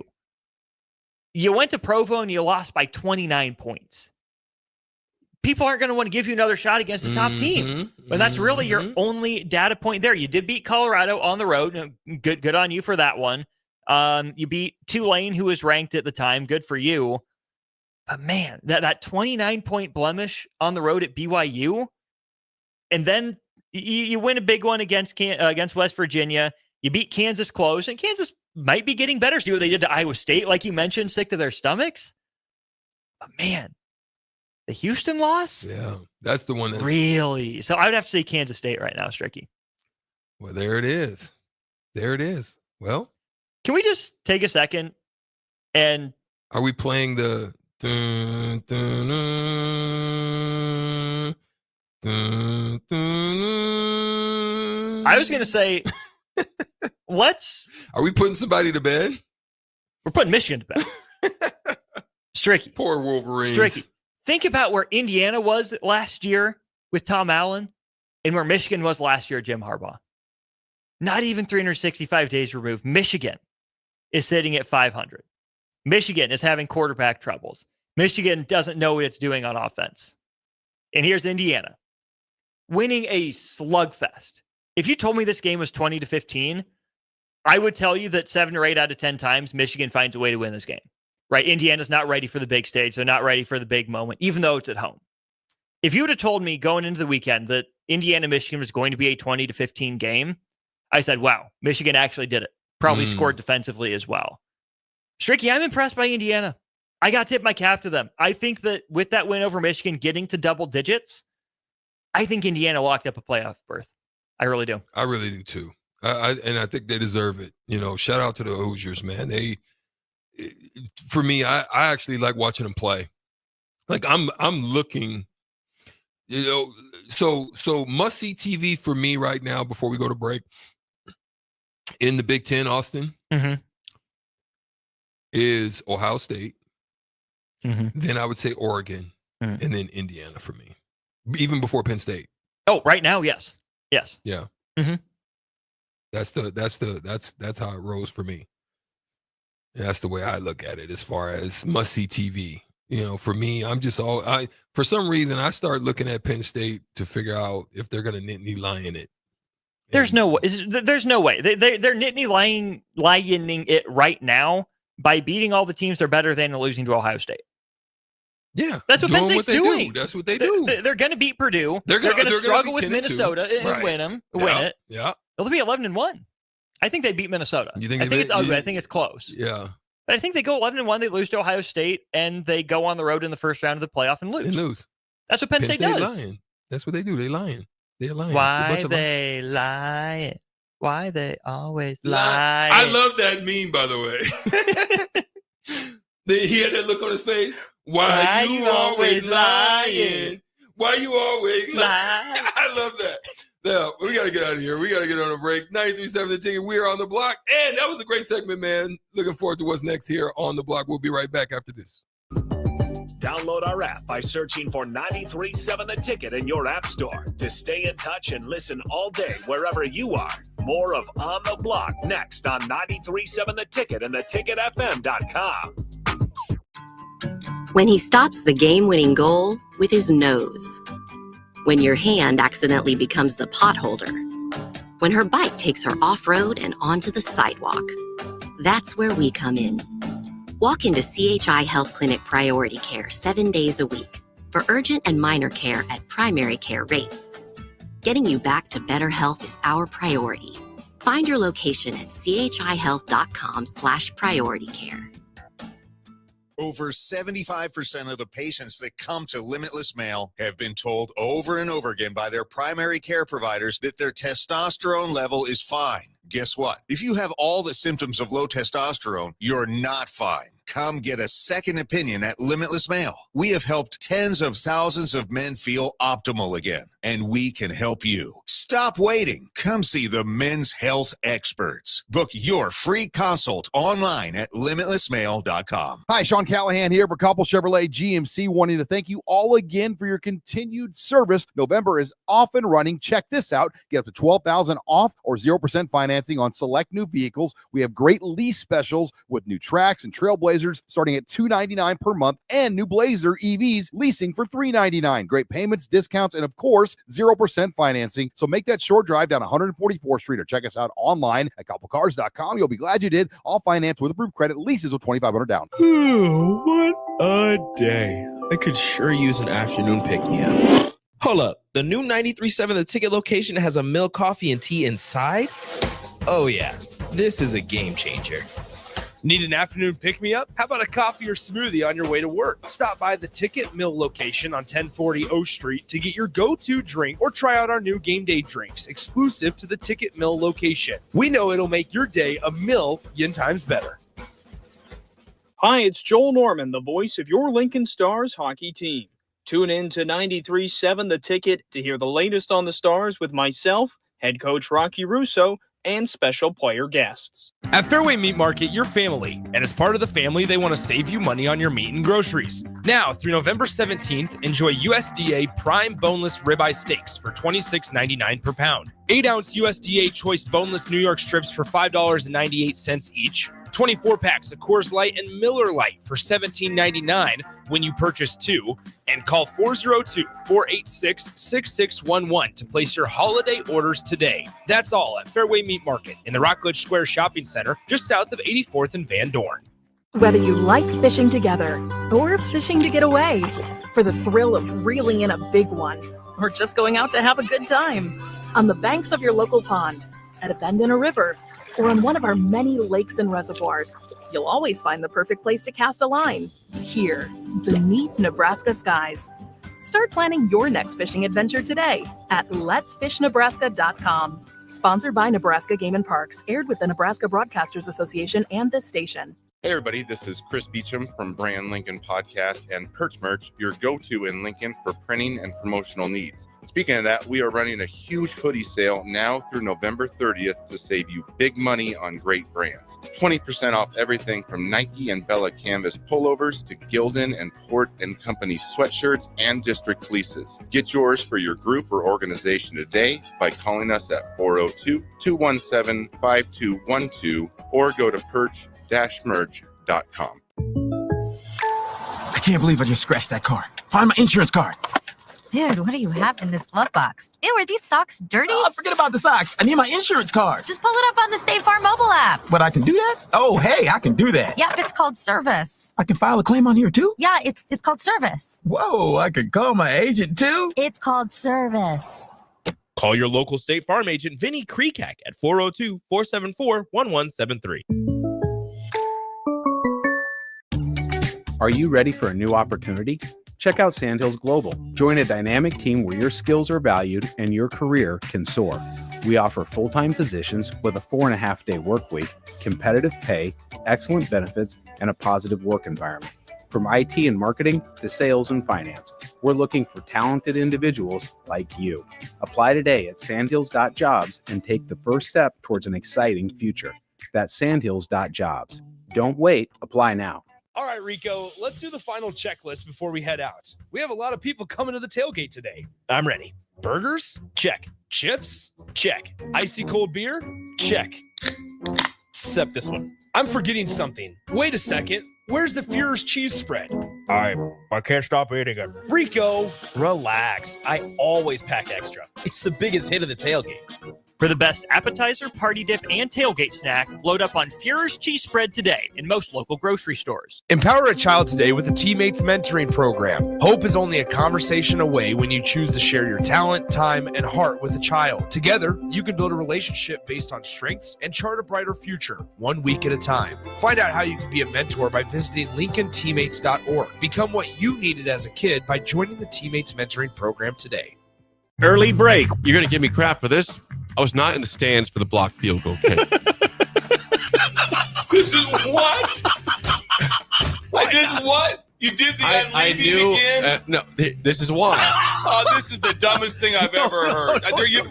You went to Provo and you lost by 29 points. People aren't going to want to give you another shot against the top team. But that's really your only data point there. You did beat Colorado on the road. Good on you for that one. You beat Tulane, who was ranked at the time. Good for you. But man, that 29-point blemish on the road at BYU, and then you win a big one against West Virginia. You beat Kansas close, and Kansas might be getting better. See what they did to Iowa State, like you mentioned, sick to their stomachs. But man, the Houston loss? Yeah, that's the one. Really? So I would have to say Kansas State right now, Stricky. Well, there it is. There it is. Well, can we just take a second and... Are we playing the... Dun, dun, dun, dun, dun. I was going to say, let's... Are we putting somebody to bed? We're putting Michigan to bed. Stricky. Poor Wolverines. Stricky. Think about where Indiana was last year with Tom Allen and where Michigan was last year at Jim Harbaugh. Not even 365 days removed. Michigan is sitting at 500. Michigan is having quarterback troubles. Michigan doesn't know what it's doing on offense. And here's Indiana winning a slugfest. If you told me this game was 20-15, I would tell you that 7 or 8 out of 10 times Michigan finds a way to win this game. Right? Indiana's not ready for the big stage. They're not ready for the big moment, even though it's at home. If you would have told me going into the weekend that Indiana-Michigan was going to be a 20-15 game, I said, wow, Michigan actually did it. Probably scored defensively as well. Stricky, I'm impressed by Indiana. I got to tip my cap to them. I think that with that win over Michigan getting to double digits, I think Indiana locked up a playoff berth. I really do. I really do too. And I think they deserve it. You know, shout out to the Hoosiers, man. For me, I actually like watching them play. Like I'm looking, you know, so must see TV for me right now before we go to break in the Big Ten, Austin. Is Ohio State, then I would say Oregon, and then Indiana for me, even before Penn State. Oh, right now, yes, yeah. That's how it rolls for me. And that's the way I look at it as far as must see TV. You know, for me, for some reason I start looking at Penn State to figure out if they're going to Nittany Lion it. There's no way. There's no way. They're Nittany Lioning it right now. By beating all the teams they're better than and losing to Ohio State. Yeah. That's what Penn State's doing. That's what they do. They're going to beat Purdue. They're going to struggle with Minnesota and win it. Yeah. They'll be 11-1. I think they beat Minnesota. You think I think it's ugly. I think it's close. Yeah. But I think they go 11-1. They lose to Ohio State, and they go on the road in the first round of the playoff and lose. That's what Penn State does. Lying. That's what they do. They lying. They're lying. Why they lying? Why they always lie? I love that meme, by the way. He had that look on his face. Why you always lying? Why you always lying? I love that. Now, we got to get out of here. We got to get on a break. 93.7 The Ticket. We are on the block. And that was a great segment, man. Looking forward to what's next here on the block. We'll be right back after this. Download our app by searching for 93.7 The Ticket in your app store to stay in touch and listen all day wherever you are. More of On the Block next on 93.7 The Ticket and theticketfm.com. When he stops the game-winning goal with his nose. When your hand accidentally becomes the potholder. When her bike takes her off-road and onto the sidewalk. That's where we come in. Walk into CHI Health Clinic Priority Care 7 days a week for urgent and minor care at primary care rates. Getting you back to better health is our priority. Find your location at chihealth.com/prioritycare. Over 75% of the patients that come to Limitless Male have been told over and over again by their primary care providers that their testosterone level is fine. Guess what? If you have all the symptoms of low testosterone, you're not fine. Come get a second opinion at Limitless Male. We have helped tens of thousands of men feel optimal again, and we can help you. Stop waiting. Come see the men's health experts. Book your free consult online at limitlessmail.com. Hi, Sean Callahan here for Coppell Chevrolet GMC, wanting to thank you all again for your continued service. November is off and running. Check this out. Get up to $12,000 off or 0% financing on select new vehicles. We have great lease specials with new Trax and Trailblazers starting at $299 per month and new Blazer EVs leasing for $399. Great payments, discounts, and of course, 0% financing. So make that short drive down 144th Street or check us out online at CoppellCars.com. You'll be glad you did. All finance with approved credit, leases with $2,500 down. What a day. I could sure use an afternoon pick-me-up. Hold up. The new 93.7 The Ticket location has a milk, coffee, and tea inside? Oh, yeah. This is a game changer. Need an afternoon pick-me-up? How about a coffee or smoothie on your way to work? Stop by the Ticket Mill location on 1040 O Street to get your go-to drink or try out our new game day drinks exclusive to the Ticket Mill location. We know it'll make your day a million times better. Hi, it's Joel Norman, the voice of your Lincoln Stars hockey team. Tune in to 93.7 The Ticket to hear the latest on the Stars with myself, head coach Rocky Russo, and special player guests. At Fairway Meat Market, you're family, and as part of the family, they want to save you money on your meat and groceries. Now, through November 17th, enjoy USDA prime boneless ribeye steaks for $26.99 per pound. 8-ounce USDA choice boneless New York strips for $5.98 each. 24 packs of Coors Light and Miller Lite for $17.99 when you purchase 2, and call 402-486-6611 to place your holiday orders today. That's all at Fairway Meat Market in the Rockledge Square Shopping Center, just south of 84th and Van Dorn. Whether you like fishing together or fishing to get away, for the thrill of reeling in a big one, or just going out to have a good time, on the banks of your local pond, at a bend in a river, or on one of our many lakes and reservoirs, you'll always find the perfect place to cast a line. Here, beneath Nebraska skies. Start planning your next fishing adventure today at letsfishnebraska.com. Sponsored by Nebraska Game and Parks, aired with the Nebraska Broadcasters Association and this station. Hey everybody, this is Chris Beecham from Brand Lincoln Podcast and Perch Merch, your go-to in Lincoln for printing and promotional needs. Speaking of that, we are running a huge hoodie sale now through November 30th to save you big money on great brands. 20% off everything from Nike and Bella Canvas pullovers to Gildan and Port & Company sweatshirts and district fleeces. Get yours for your group or organization today by calling us at 402-217-5212 or go to perch-merch.com. I can't believe I just scratched that car. Find my insurance card. Dude, what do you have in this glove box? Ew, are these socks dirty? Oh, forget about the socks. I need my insurance card. Just pull it up on the State Farm mobile app. But I can do that? Oh, hey, I can do that. Yep, it's called service. I can file a claim on here too? Yeah, it's called service. Whoa, I can call my agent too? It's called service. Call your local State Farm agent, Vinny Kreekak, at 402-474-1173. Are you ready for a new opportunity? Check out Sandhills Global. Join a dynamic team where your skills are valued and your career can soar. We offer full-time positions with a 4.5-day work week, competitive pay, excellent benefits, and a positive work environment. From IT and marketing to sales and finance, we're looking for talented individuals like you. Apply today at sandhills.jobs and take the first step towards an exciting future. That's sandhills.jobs. Don't wait. Apply now. All right, Rico, let's do the final checklist before we head out. We have a lot of people coming to the tailgate today. I'm ready. Burgers? Check. Chips? Check. Icy cold beer? Check. Except this one. I'm forgetting something. Wait a second. Where's the Führer's cheese spread? I can't stop eating it. Rico, relax. I always pack extra. It's the biggest hit of the tailgate. For the best appetizer, party dip, and tailgate snack, load up on Führer's cheese spread today in most local grocery stores. Empower a child today with the Teammates Mentoring Program. Hope is only a conversation away when you choose to share your talent, time, and heart with a child. Together, you can build a relationship based on strengths and chart a brighter future, 1 week at a time. Find out how you can be a mentor by visiting LincolnTeammates.org. Become what you needed as a kid by joining the Teammates Mentoring Program today. Early break. You're going to give me crap for this? I was not in the stands for the blocked field goal kick. This is what? I did what? You did the I knew. again? No, this is why. Oh, this is the dumbest thing I've ever heard.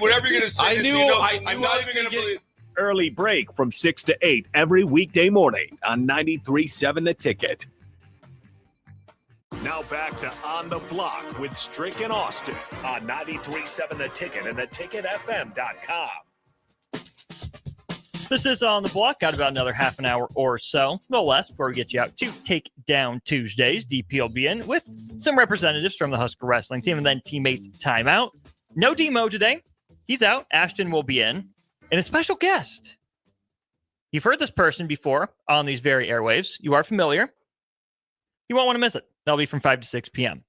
Whatever you're going to say, I knew I'm not I was even going going to to believe. Early break from 6 to 8 every weekday morning on 93.7 The Ticket. Now back to On the Block with Strick and Austin on 93.7 The Ticket and theticketfm.com. This is On the Block. Got about another half an hour or so, no less, before we get you out to Take Down Tuesdays. DP will be in with some representatives from the Husker wrestling team and then teammates timeout. No Demo today. He's out. Ashton will be in. And a special guest. You've heard this person before on these very airwaves. You are familiar. You won't want to miss it. That'll be from 5 to 6 p.m.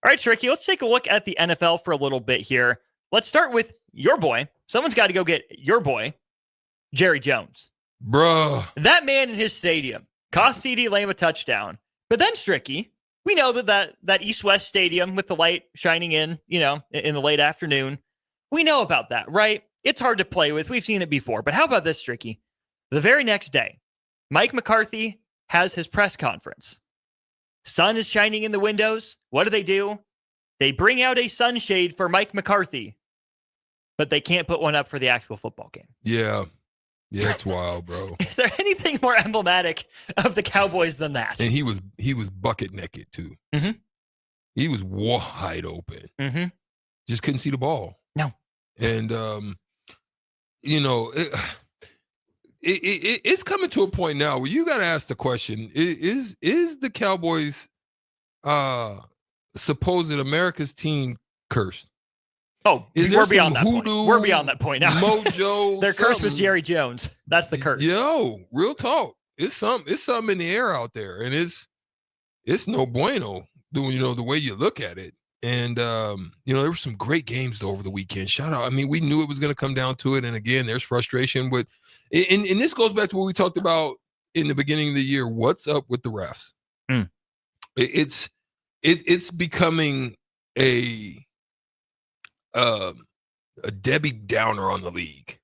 All right, Stricky, let's take a look at the NFL for a little bit here. Let's start with your boy. Someone's got to go get your boy, Jerry Jones. Bruh. That man in his stadium cost CeeDee Lamb a touchdown. But then, Stricky, we know that East-West stadium with the light shining in, in the late afternoon. We know about that, right? It's hard to play with. We've seen it before. But how about this, Stricky? The very next day, Mike McCarthy has his press conference. Sun is shining in the windows. What do? They bring out a sunshade for Mike McCarthy, but they can't put one up for the actual football game. Yeah. Yeah, it's wild, bro. Is there anything more emblematic of the Cowboys than that? And he was bucket naked, too. Mm-hmm. He was wide open. Mm-hmm. Just couldn't see the ball. No. And, it's coming to a point now where you got to ask the question, is the Cowboys supposed America's team cursed? Oh, is we're beyond that point. We're beyond that point now. Mojo. They're cursed with Jerry Jones. That's the curse. Yo, real talk. It's something in the air out there. And it's no bueno, the way you look at it. And, there were some great games over the weekend. Shout out. I mean, we knew it was going to come down to it. And again, there's frustration. But and this goes back to what we talked about in the beginning of the year. What's up with the refs? Mm. It's becoming a Debbie Downer on the league.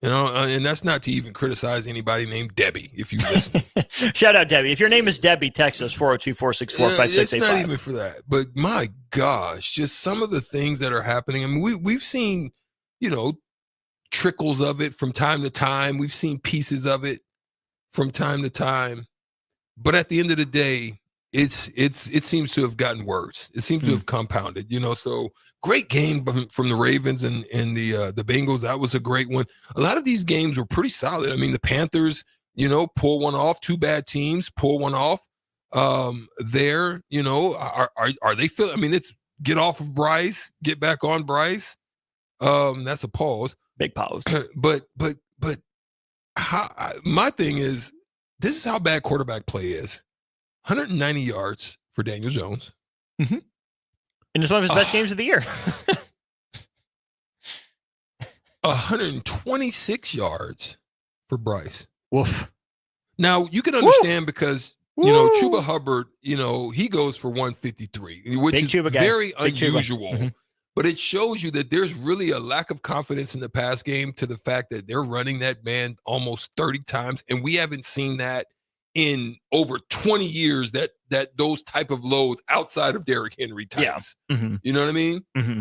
And that's not to even criticize anybody named Debbie, if you listen. Shout out, Debbie. If your name is Debbie, text us 402-464-5685. It's not even for that. But my gosh, just some of the things that are happening. I mean, we've seen, trickles of it from time to time. We've seen pieces of it from time to time. But at the end of the day, it seems to have gotten worse. It seems to have compounded, so great game from the Ravens and the Bengals. That was a great one. A lot of these games were pretty solid. I mean, the Panthers, pull one off. Two bad teams pull one off. Are they feeling? I mean, it's get off of Bryce, get back on Bryce. That's a pause. Big pause. But my thing is, this is how bad quarterback play is. 190 yards for Daniel Jones. Mm-hmm. And it's one of his best games of the year. 126 yards for Bryce. Woof. Now, you can understand because, Chuba Hubbard, he goes for 153, which Big is Chuba guy. very Big unusual. Mm-hmm. But it shows you that there's really a lack of confidence in the pass game to the fact that they're running that man almost 30 times. And we haven't seen that in over 20 years, that those type of loads outside of Derrick Henry types. Yeah. Mm-hmm. You know what I mean? Mm-hmm.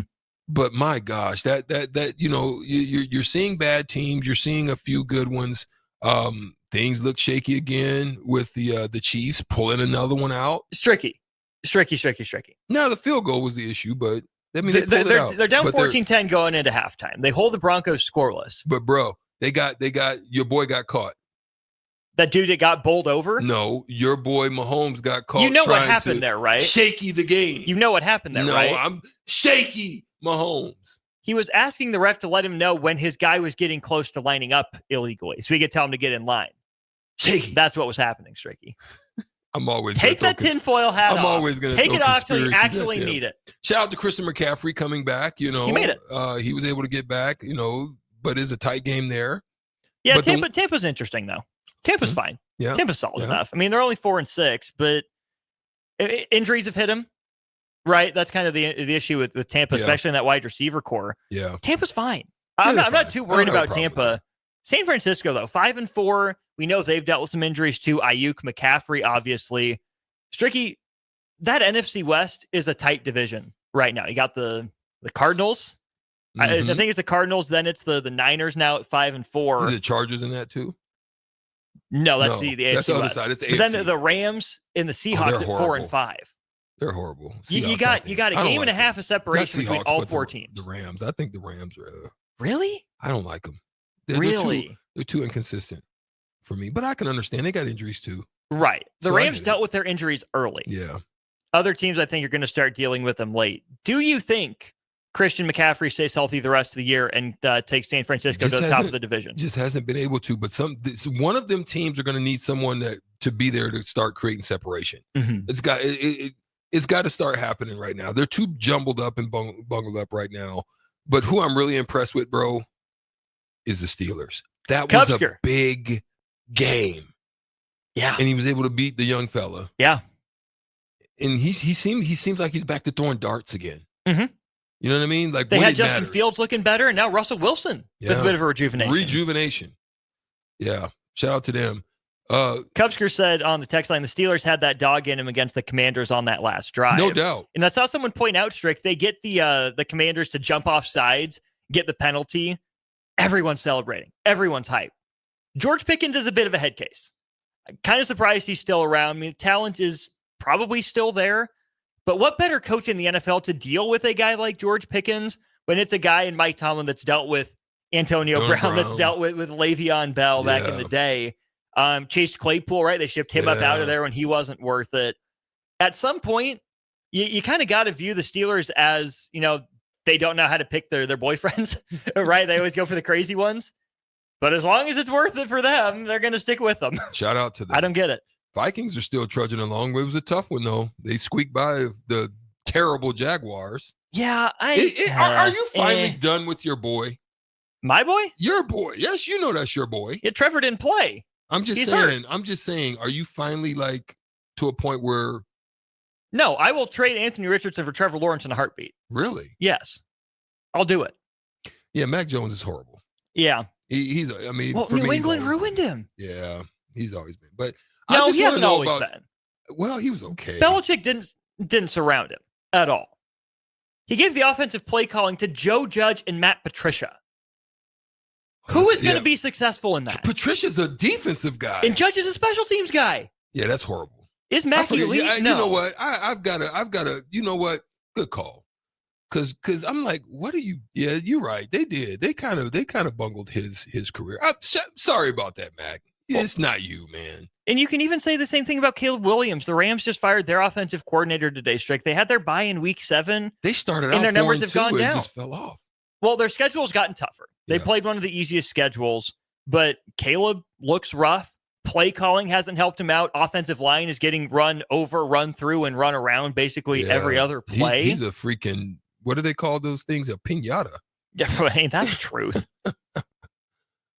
But my gosh, you're seeing bad teams. You're seeing a few good ones. Things look shaky again with the Chiefs pulling another one out. Stricky. Now, the field goal was the issue, but I mean, they're down 14-10 going into halftime. They hold the Broncos scoreless. But bro, they got your boy got caught. That dude that got bowled over? No, your boy Mahomes got caught. You know what happened there, right? Shaky the game. You know what happened there, right? No, I'm shaky Mahomes. He was asking the ref to let him know when his guy was getting close to lining up illegally, so he could tell him to get in line. Shaky. That's what was happening, Stricky. I'm always take that tinfoil hat off. I'm always going to take it off till you actually need it. Shout out to Christian McCaffrey coming back. He made it. He was able to get back. But it's a tight game there. Yeah, Tampa's interesting though. Tampa's fine. Yeah, Tampa's solid enough. I mean, they're only 4-6, but injuries have hit him. Right, that's kind of the issue with Tampa, especially in that wide receiver core. Yeah, Tampa's fine. I'm not too worried about Tampa. San Francisco though, 5-4. We know they've dealt with some injuries too. Ayuk, McCaffrey, obviously. Stricky, that NFC West is a tight division right now. You got the Cardinals. I think it's the Cardinals. Then it's the Niners now at 5-4. Are the Chargers in that too? No, that's the AFC that's the other West. side. It's But AFC. then the Rams and the Seahawks at 4-5. They're horrible. You got a game and a half of separation between all four teams. The Rams. I think the Rams are. Really? I don't like them. They're too inconsistent for me. But I can understand. They got injuries too. Right. The So Rams dealt with their injuries early. Yeah. Other teams, I think, are going to start dealing with them late. Do you think Christian McCaffrey stays healthy the rest of the year and takes San Francisco to the top of the division? Just hasn't been able to. But one of them teams are going to need someone to be there to start creating separation. Mm-hmm. It's got to start happening right now. They're too jumbled up and bungled up right now. But who I'm really impressed with, bro, is the Steelers. That was a big game. Yeah. And he was able to beat the young fella. Yeah. And he seems like he's back to throwing darts again. Mm-hmm. You know what I mean? Like they had Justin Fields looking better, and now Russell Wilson with a bit of a rejuvenation. Yeah. Shout out to them. Cubsker said on the text line, the Steelers had that dog in him against the Commanders on that last drive. No doubt. And I saw someone point out, Strick, they get the Commanders to jump off sides, get the penalty. Everyone's celebrating. Everyone's hyped. George Pickens is a bit of a head case. I'm kind of surprised he's still around. I mean, talent is probably still there. But what better coach in the NFL to deal with a guy like George Pickens when it's a guy in Mike Tomlin that's dealt with Antonio Brown, that's dealt with Le'Veon Bell back in the day. Chase Claypool, right? They shipped him up out of there when he wasn't worth it. At some point, you kind of got to view the Steelers as, they don't know how to pick their boyfriends, right? They always go for the crazy ones. But as long as it's worth it for them, they're going to stick with them. Shout out to them. I don't get it. Vikings are still trudging along. It was a tough one, though. They squeaked by the terrible Jaguars. Yeah. Are you finally done with your boy? My boy? Your boy. Yes, you know that's your boy. Yeah, Trevor didn't play. I'm just saying, are you finally to a point where... No, I will trade Anthony Richardson for Trevor Lawrence in a heartbeat. Really? Yes. I'll do it. Yeah, Mac Jones is horrible. Yeah. He's New England ruined him. Yeah, he's always been. But no, he hasn't always been. Well, he was okay. Belichick didn't surround him at all. He gave the offensive play calling to Joe Judge and Matt Patricia. Who is going to be successful in that? Patricia's a defensive guy. And Judge is a special teams guy. Yeah, that's horrible. Is Matthew Lee? No. You know what? I've got to, you know what? Good call. Cause I'm like, what are you? Yeah, you're right. They did. They kind of bungled his career. I'm sorry about that, Mac. It's not you, man. And you can even say the same thing about Caleb Williams. The Rams just fired their offensive coordinator today, Strick. They had their bye in week 7. They started out and their numbers have gone down. Just fell off. Well, their schedule's gotten tougher. They played one of the easiest schedules, but Caleb looks rough. Play calling hasn't helped him out. Offensive line is getting run over, run through, and run around basically every other play. He's a freaking, what do they call those things? A piñata. Yeah, ain't that the truth?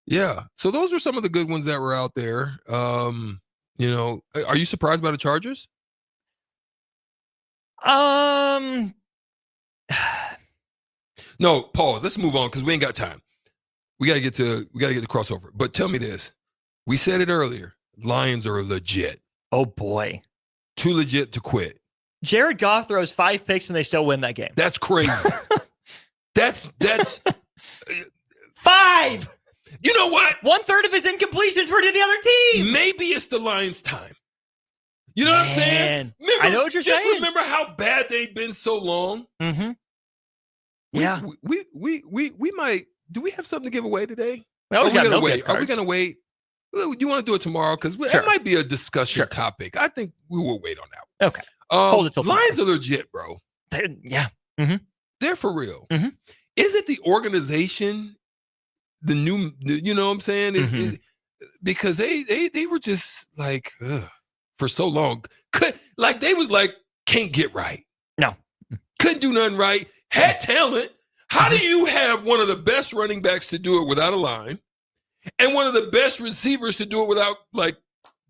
Yeah. So those are some of the good ones that were out there. Are you surprised by the Chargers? No, pause. Let's move on because we ain't got time. We gotta get the crossover. But tell me this. We said it earlier. Lions are legit. Oh boy. Too legit to quit. Jared Goff throws 5 picks and they still win that game. That's crazy. That's 5. You know what? 1/3 of his incompletions were to the other team. Maybe it's the Lions' time. You know what I'm saying? Remember, I know what you're saying. Just remember how bad they've been so long. Mm-hmm. We might. Do we have something to give away today? Are we gonna wait? Are we going to wait? Do you want to do it tomorrow? Because it might be a discussion topic. I think we will wait on that one. Okay. Hold it till Lions are legit, bro. Yeah. Mm-hmm. They're for real. Mm-hmm. Is it the organization? The new, you know what I'm saying? Because they were just like for so long. They was like, can't get right. No. Couldn't do nothing right. Had talent. How do you have one of the best running backs to do it without a line and one of the best receivers to do it without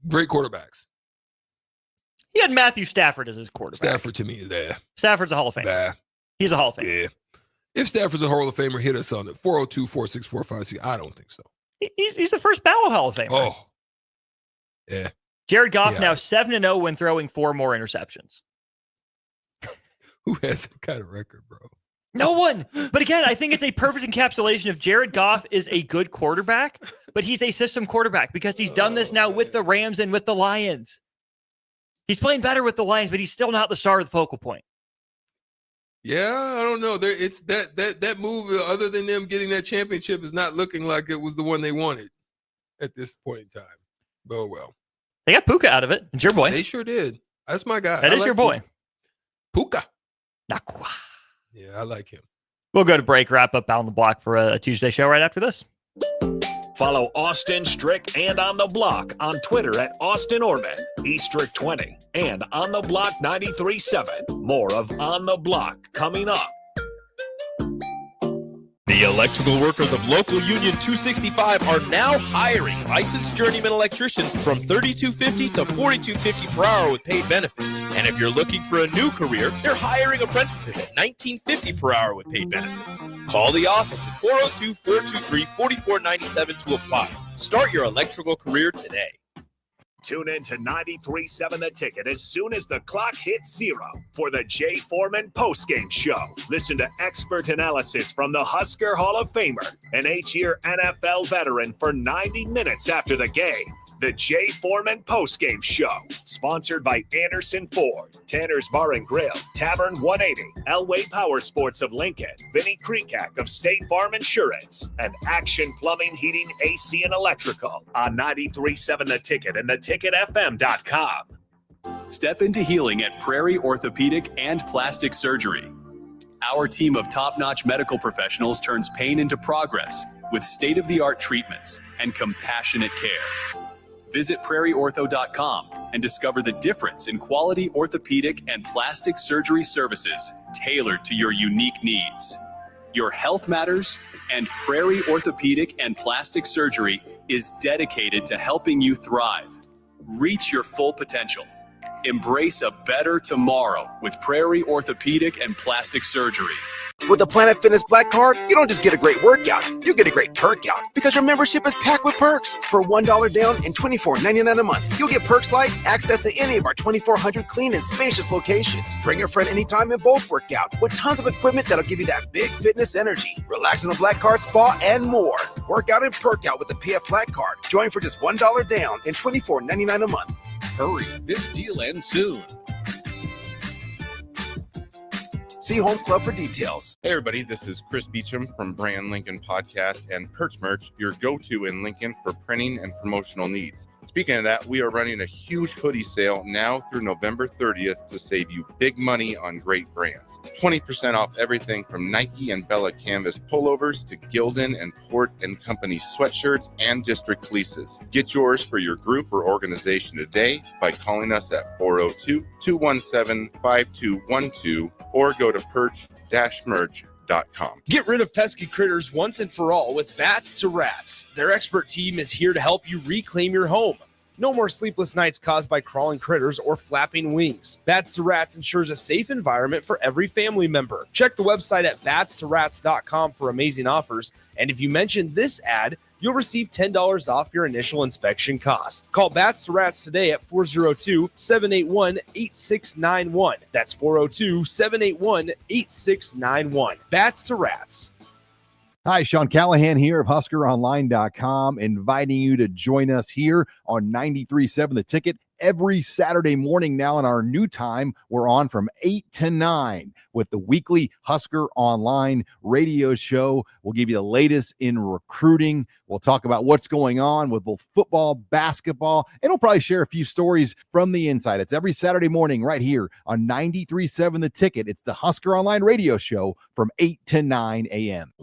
great quarterbacks? He had Matthew Stafford as his quarterback. Stafford to me is there. Stafford's a Hall of Famer. He's a Hall of Famer. Yeah. If Stafford's a Hall of Famer, hit us on it. 402-464-56. I don't think so. He's the first ballot Hall of Famer. Oh. Yeah. Jared Goff now 7-0 when throwing 4 more interceptions. Who has that kind of record, bro? No one. But again, I think it's a perfect encapsulation of Jared Goff is a good quarterback, but he's a system quarterback because he's done this now with the Rams and with the Lions. He's playing better with the Lions, but he's still not the star of the focal point. Yeah, I don't know. It's that move, other than them getting that championship, is not looking like it was the one they wanted at this point in time. Oh, well. They got Puka out of it. It's your boy. They sure did. That's my guy. That is your boy. Puka. Nakua. Yeah, I like him. We'll go to break, wrap up On the Block for a Tuesday show right after this. Follow Austin, Strick, and On the Block on Twitter at Austin Orman, eStrick20, and On the Block 93.7. More of On the Block coming up. The electrical workers of Local Union 265 are now hiring licensed journeyman electricians from $32.50 to $42.50 per hour with paid benefits. And if you're looking for a new career, they're hiring apprentices at $19.50 per hour with paid benefits. Call the office at 402-423-4497 to apply. Start your electrical career today. Tune in to 93.7 The Ticket as soon as the clock hits 0 for the Jay Foreman postgame show. Listen to expert analysis from the Husker Hall of Famer, an 8-year NFL veteran, for 90 minutes after the game. The Jay Foreman postgame show, sponsored by Anderson Ford, Tanner's Bar and Grill, Tavern 180, Elway Power Sports of Lincoln, Vinnie Kreekak of State Farm Insurance, and Action Plumbing, Heating, AC, and Electrical on 93.7 The Ticket and theticketfm.com. Step into healing at Prairie Orthopedic and Plastic Surgery. Our team of top-notch medical professionals turns pain into progress with state-of-the-art treatments and compassionate care. Visit prairieortho.com and discover the difference in quality orthopedic and plastic surgery services tailored to your unique needs. Your health matters, and Prairie Orthopedic and Plastic Surgery is dedicated to helping you thrive. Reach your full potential. Embrace a better tomorrow with Prairie Orthopedic and Plastic Surgery. With the Planet Fitness Black Card, you don't just get a great workout, you get a great perk out because your membership is packed with perks. For $1 down and $24.99 a month, you'll get perks like access to any of our 2,400 clean and spacious locations. Bring your friend anytime and both work out with tons of equipment that'll give you that big fitness energy. Relax in the Black Card spa and more. Work out and perk out with the PF Black Card. Join for just $1 down and $24.99 a month. Hurry, this deal ends soon. See Home Club for details. Hey everybody, this is Chris Beecham from Brand Lincoln Podcast and Perch Merch, your go-to in Lincoln for printing and promotional needs. Speaking of that, we are running a huge hoodie sale now through November 30th to save you big money on great brands. 20% off everything from Nike and Bella Canvas pullovers to Gildan and Port & Company sweatshirts and district fleeces. Get yours for your group or organization today by calling us at 402-217-5212 or go to perch-merch.com. Get rid of pesky critters once and for all with Bats to Rats. Their expert team is here to help you reclaim your home. No more sleepless nights caused by crawling critters or flapping wings. Bats to Rats ensures a safe environment for every family member. Check the website at batstoRats.com for amazing offers. And if you mention this ad, you'll receive $10 off your initial inspection cost. Call Bats to Rats today at 402-781-8691. That's 402-781-8691. Bats to Rats. Hi, Sean Callahan here of HuskerOnline.com, inviting you to join us here on 93.7 The Ticket every Saturday morning now in our new time. We're on from 8 to 9 with the weekly Husker Online radio show. We'll give you the latest in recruiting. We'll talk about what's going on with both football, basketball, and we'll probably share a few stories from the inside. It's every Saturday morning right here on 93.7 The Ticket. It's the Husker Online radio show from 8 to 9 a.m.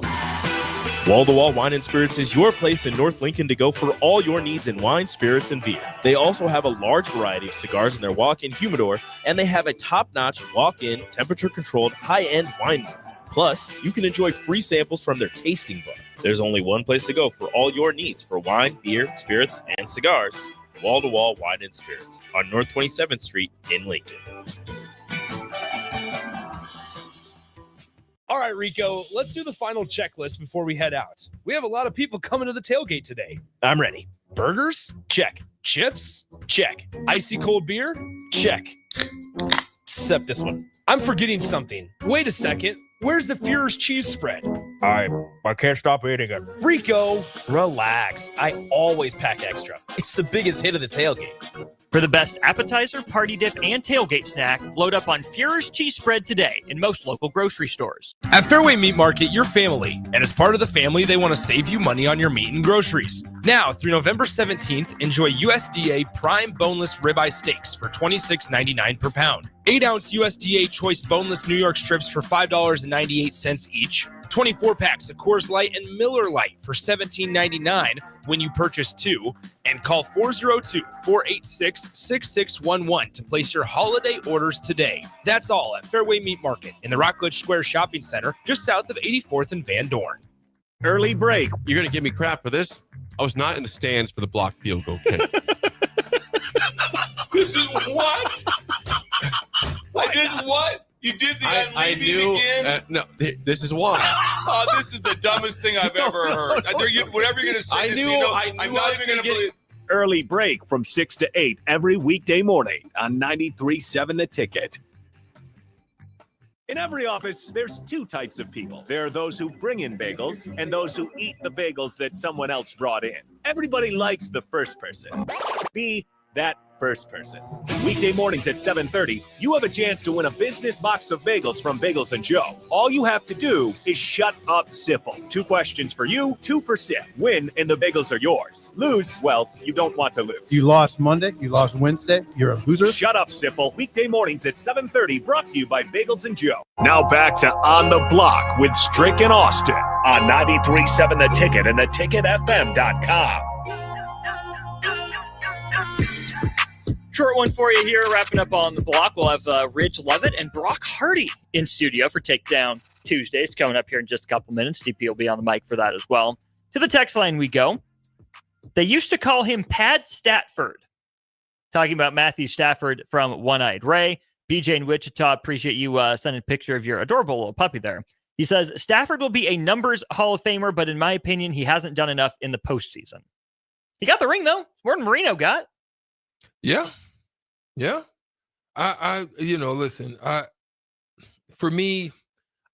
Wall-to-Wall Wine and Spirits is your place in North Lincoln to go for all your needs in wine, spirits, and beer. They also have a large variety of cigars in their walk-in humidor, and they have a top-notch walk-in, temperature-controlled, high-end wine bar. Plus, you can enjoy free samples from their tasting book. There's only one place to go for all your needs for wine, beer, spirits, and cigars. Wall-to-Wall Wine and Spirits on North 27th Street in Lincoln. All right, Rico, let's do the final checklist before we head out. We have a lot of people coming to the tailgate today. I'm ready. Burgers? Check. Chips? Check. Icy cold beer? Check. Except this one. I'm forgetting something. Wait a second. Where's the Führer's cheese spread? I can't stop eating it. Rico, relax. I always pack extra. It's the biggest hit of the tailgate. For the best appetizer, party dip, and tailgate snack, load up on Führer's cheese spread today in most local grocery stores. At Fairway Meat Market, you're family. And as part of the family, they want to save you money on your meat and groceries. Now, through November 17th, enjoy USDA prime boneless ribeye steaks for $26.99 per pound. 8-ounce USDA choice boneless New York strips for $5.98 each. 24 packs of Coors Light and Miller Lite for $17.99 when you purchase 2. And call 402-486-6611 to place your holiday orders today. That's all at Fairway Meat Market in the Rockledge Square Shopping Center, just south of 84th and Van Dorn. Early break. You're going to give me crap for this? I was not in the stands for the blocked field goal kick. This is what? I did what? You did the I knew. again? No, this is why. Oh, this is the dumbest thing I've ever heard. Whatever you're going to say, I knew I'm not even going to believe. Early break from 6 to 8 every weekday morning on 93.7 The Ticket. In every office, there's two types of people. There are those who bring in bagels and those who eat the bagels that someone else brought in. Everybody likes the first person. Be that first person. Weekday mornings at 7:30, you have a chance to win a business box of bagels from Bagels & Joe. All you have to do is shut up, Sipple. 2 questions for you, 2 for Sip. Win, and the bagels are yours. Lose, well, you don't want to lose. You lost Monday, you lost Wednesday, you're a loser. Shut up, Sipple. Weekday mornings at 7:30, brought to you by Bagels & Joe. Now back to On the Block with Strick and Austin on 93.7 The Ticket and theticketfm.com. Short one for you here, wrapping up on the block. We'll have Ridge Levitt and Brock Hardy in studio for Takedown Tuesdays coming up here in just a couple minutes. DP will be on the mic for that as well. To the text line we go. They used to call him Pad Stafford. Talking about Matthew Stafford from One-Eyed Ray. BJ in Wichita, appreciate you sending a picture of your adorable little puppy there. He says, Stafford will be a numbers Hall of Famer, but in my opinion, he hasn't done enough in the postseason. He got the ring, though. More than Marino got. Yeah. Yeah. Listen, for me,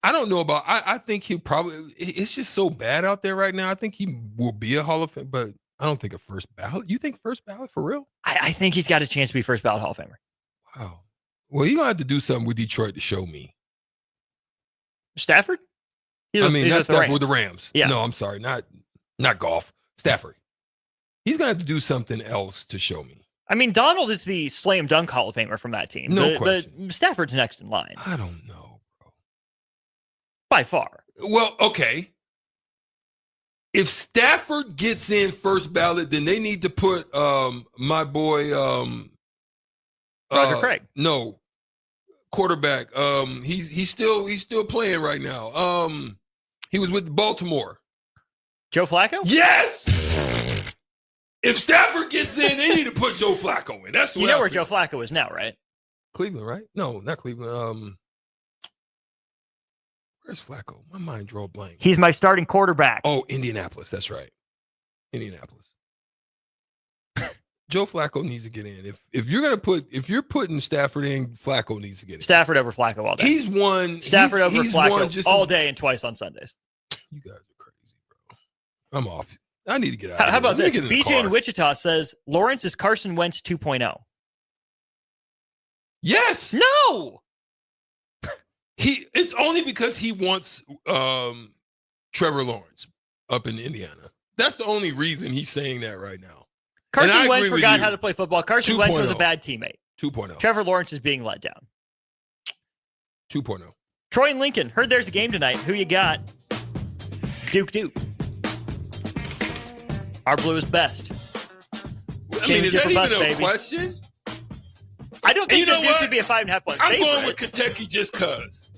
I don't know about, I think he probably, it's just so bad out there right now. I think he will be a Hall of Fame, but I don't think a first ballot. You think first ballot for real? I think he's got a chance to be first ballot Hall of Famer. Wow. Well, you're going to have to do something with Detroit to show me. Stafford? Not Stafford with the Rams. Yeah. No, I'm sorry. Not golf. Stafford. He's going to have to do something else to show me. I mean, Donald is the slam dunk Hall of Famer from that team. No question. Stafford's next in line. I don't know, bro. By far. Well, okay. If Stafford gets in first ballot, then they need to put my boy Roger Craig. No. Quarterback. He's still playing right now. He was with Baltimore. Joe Flacco? Yes. If Stafford gets in, they need to put Joe Flacco in. That's what you know where Joe Flacco is now, right? Cleveland, right? No, not Cleveland. Where's Flacco? My mind drew a blank. He's my starting quarterback. Oh, Indianapolis. That's right. Indianapolis. Joe Flacco needs to get in. If you're putting Stafford in, Flacco needs to get in. Stafford over Flacco all day. He's won. Stafford over he's Flacco all day and twice on Sundays. You guys are crazy, bro. I'm off. I need to get out. How about this? BJ in Wichita says Lawrence is Carson Wentz 2.0. Yes. No. It's only because he wants Trevor Lawrence up in Indiana. That's the only reason he's saying that right now. Carson Wentz forgot how to play football. Carson Wentz was a bad teammate. 2.0. Trevor Lawrence is being let down. 2.0. Troy and Lincoln, heard there's a game tonight. Who you got? Duke. Our blue is best. Is that even a question? I don't think that Duke could be a 5.5 point favorite. I'm going with Kentucky just cause.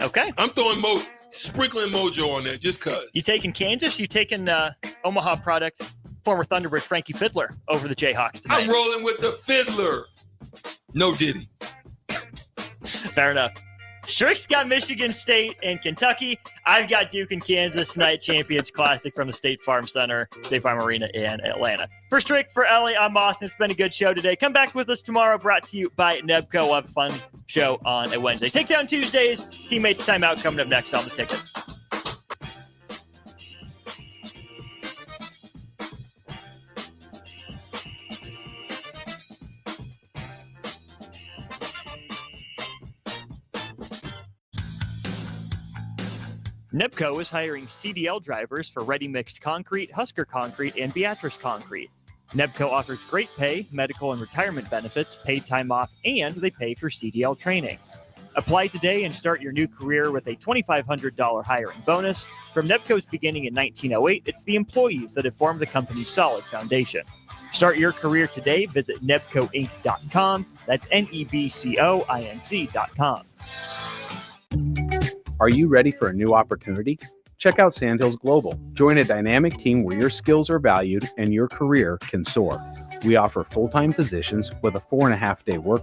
Okay. I'm throwing sprinkling mojo on that just cause. You taking Kansas? You taking Omaha product, former Thunderbird Frankie Fiddler over the Jayhawks tonight? I'm rolling with the Fiddler. No Diddy. Fair enough. Strick's got Michigan State and Kentucky. I've got Duke and Kansas Night Champions Classic from the State Farm Center, State Farm Arena in Atlanta. For Strick, for Ellie, I'm Austin. It's been a good show today. Come back with us tomorrow, brought to you by Nebco. We'll have a fun show on a Wednesday. Takedown Tuesdays, Teammates Timeout coming up next on the ticket. Nebco is hiring CDL drivers for Ready Mixed Concrete, Husker Concrete, and Beatrice Concrete. Nebco offers great pay, medical and retirement benefits, paid time off, and they pay for CDL training. Apply today and start your new career with a $2,500 hiring bonus. From Nebco's beginning in 1908, it's the employees that have formed the company's solid foundation. Start your career today. Visit nebcoinc.com. That's NEBCOINC.com. Are you ready for a new opportunity? Check out Sandhills Global. Join a dynamic team where your skills are valued and your career can soar. We offer full-time positions with a 4.5-day work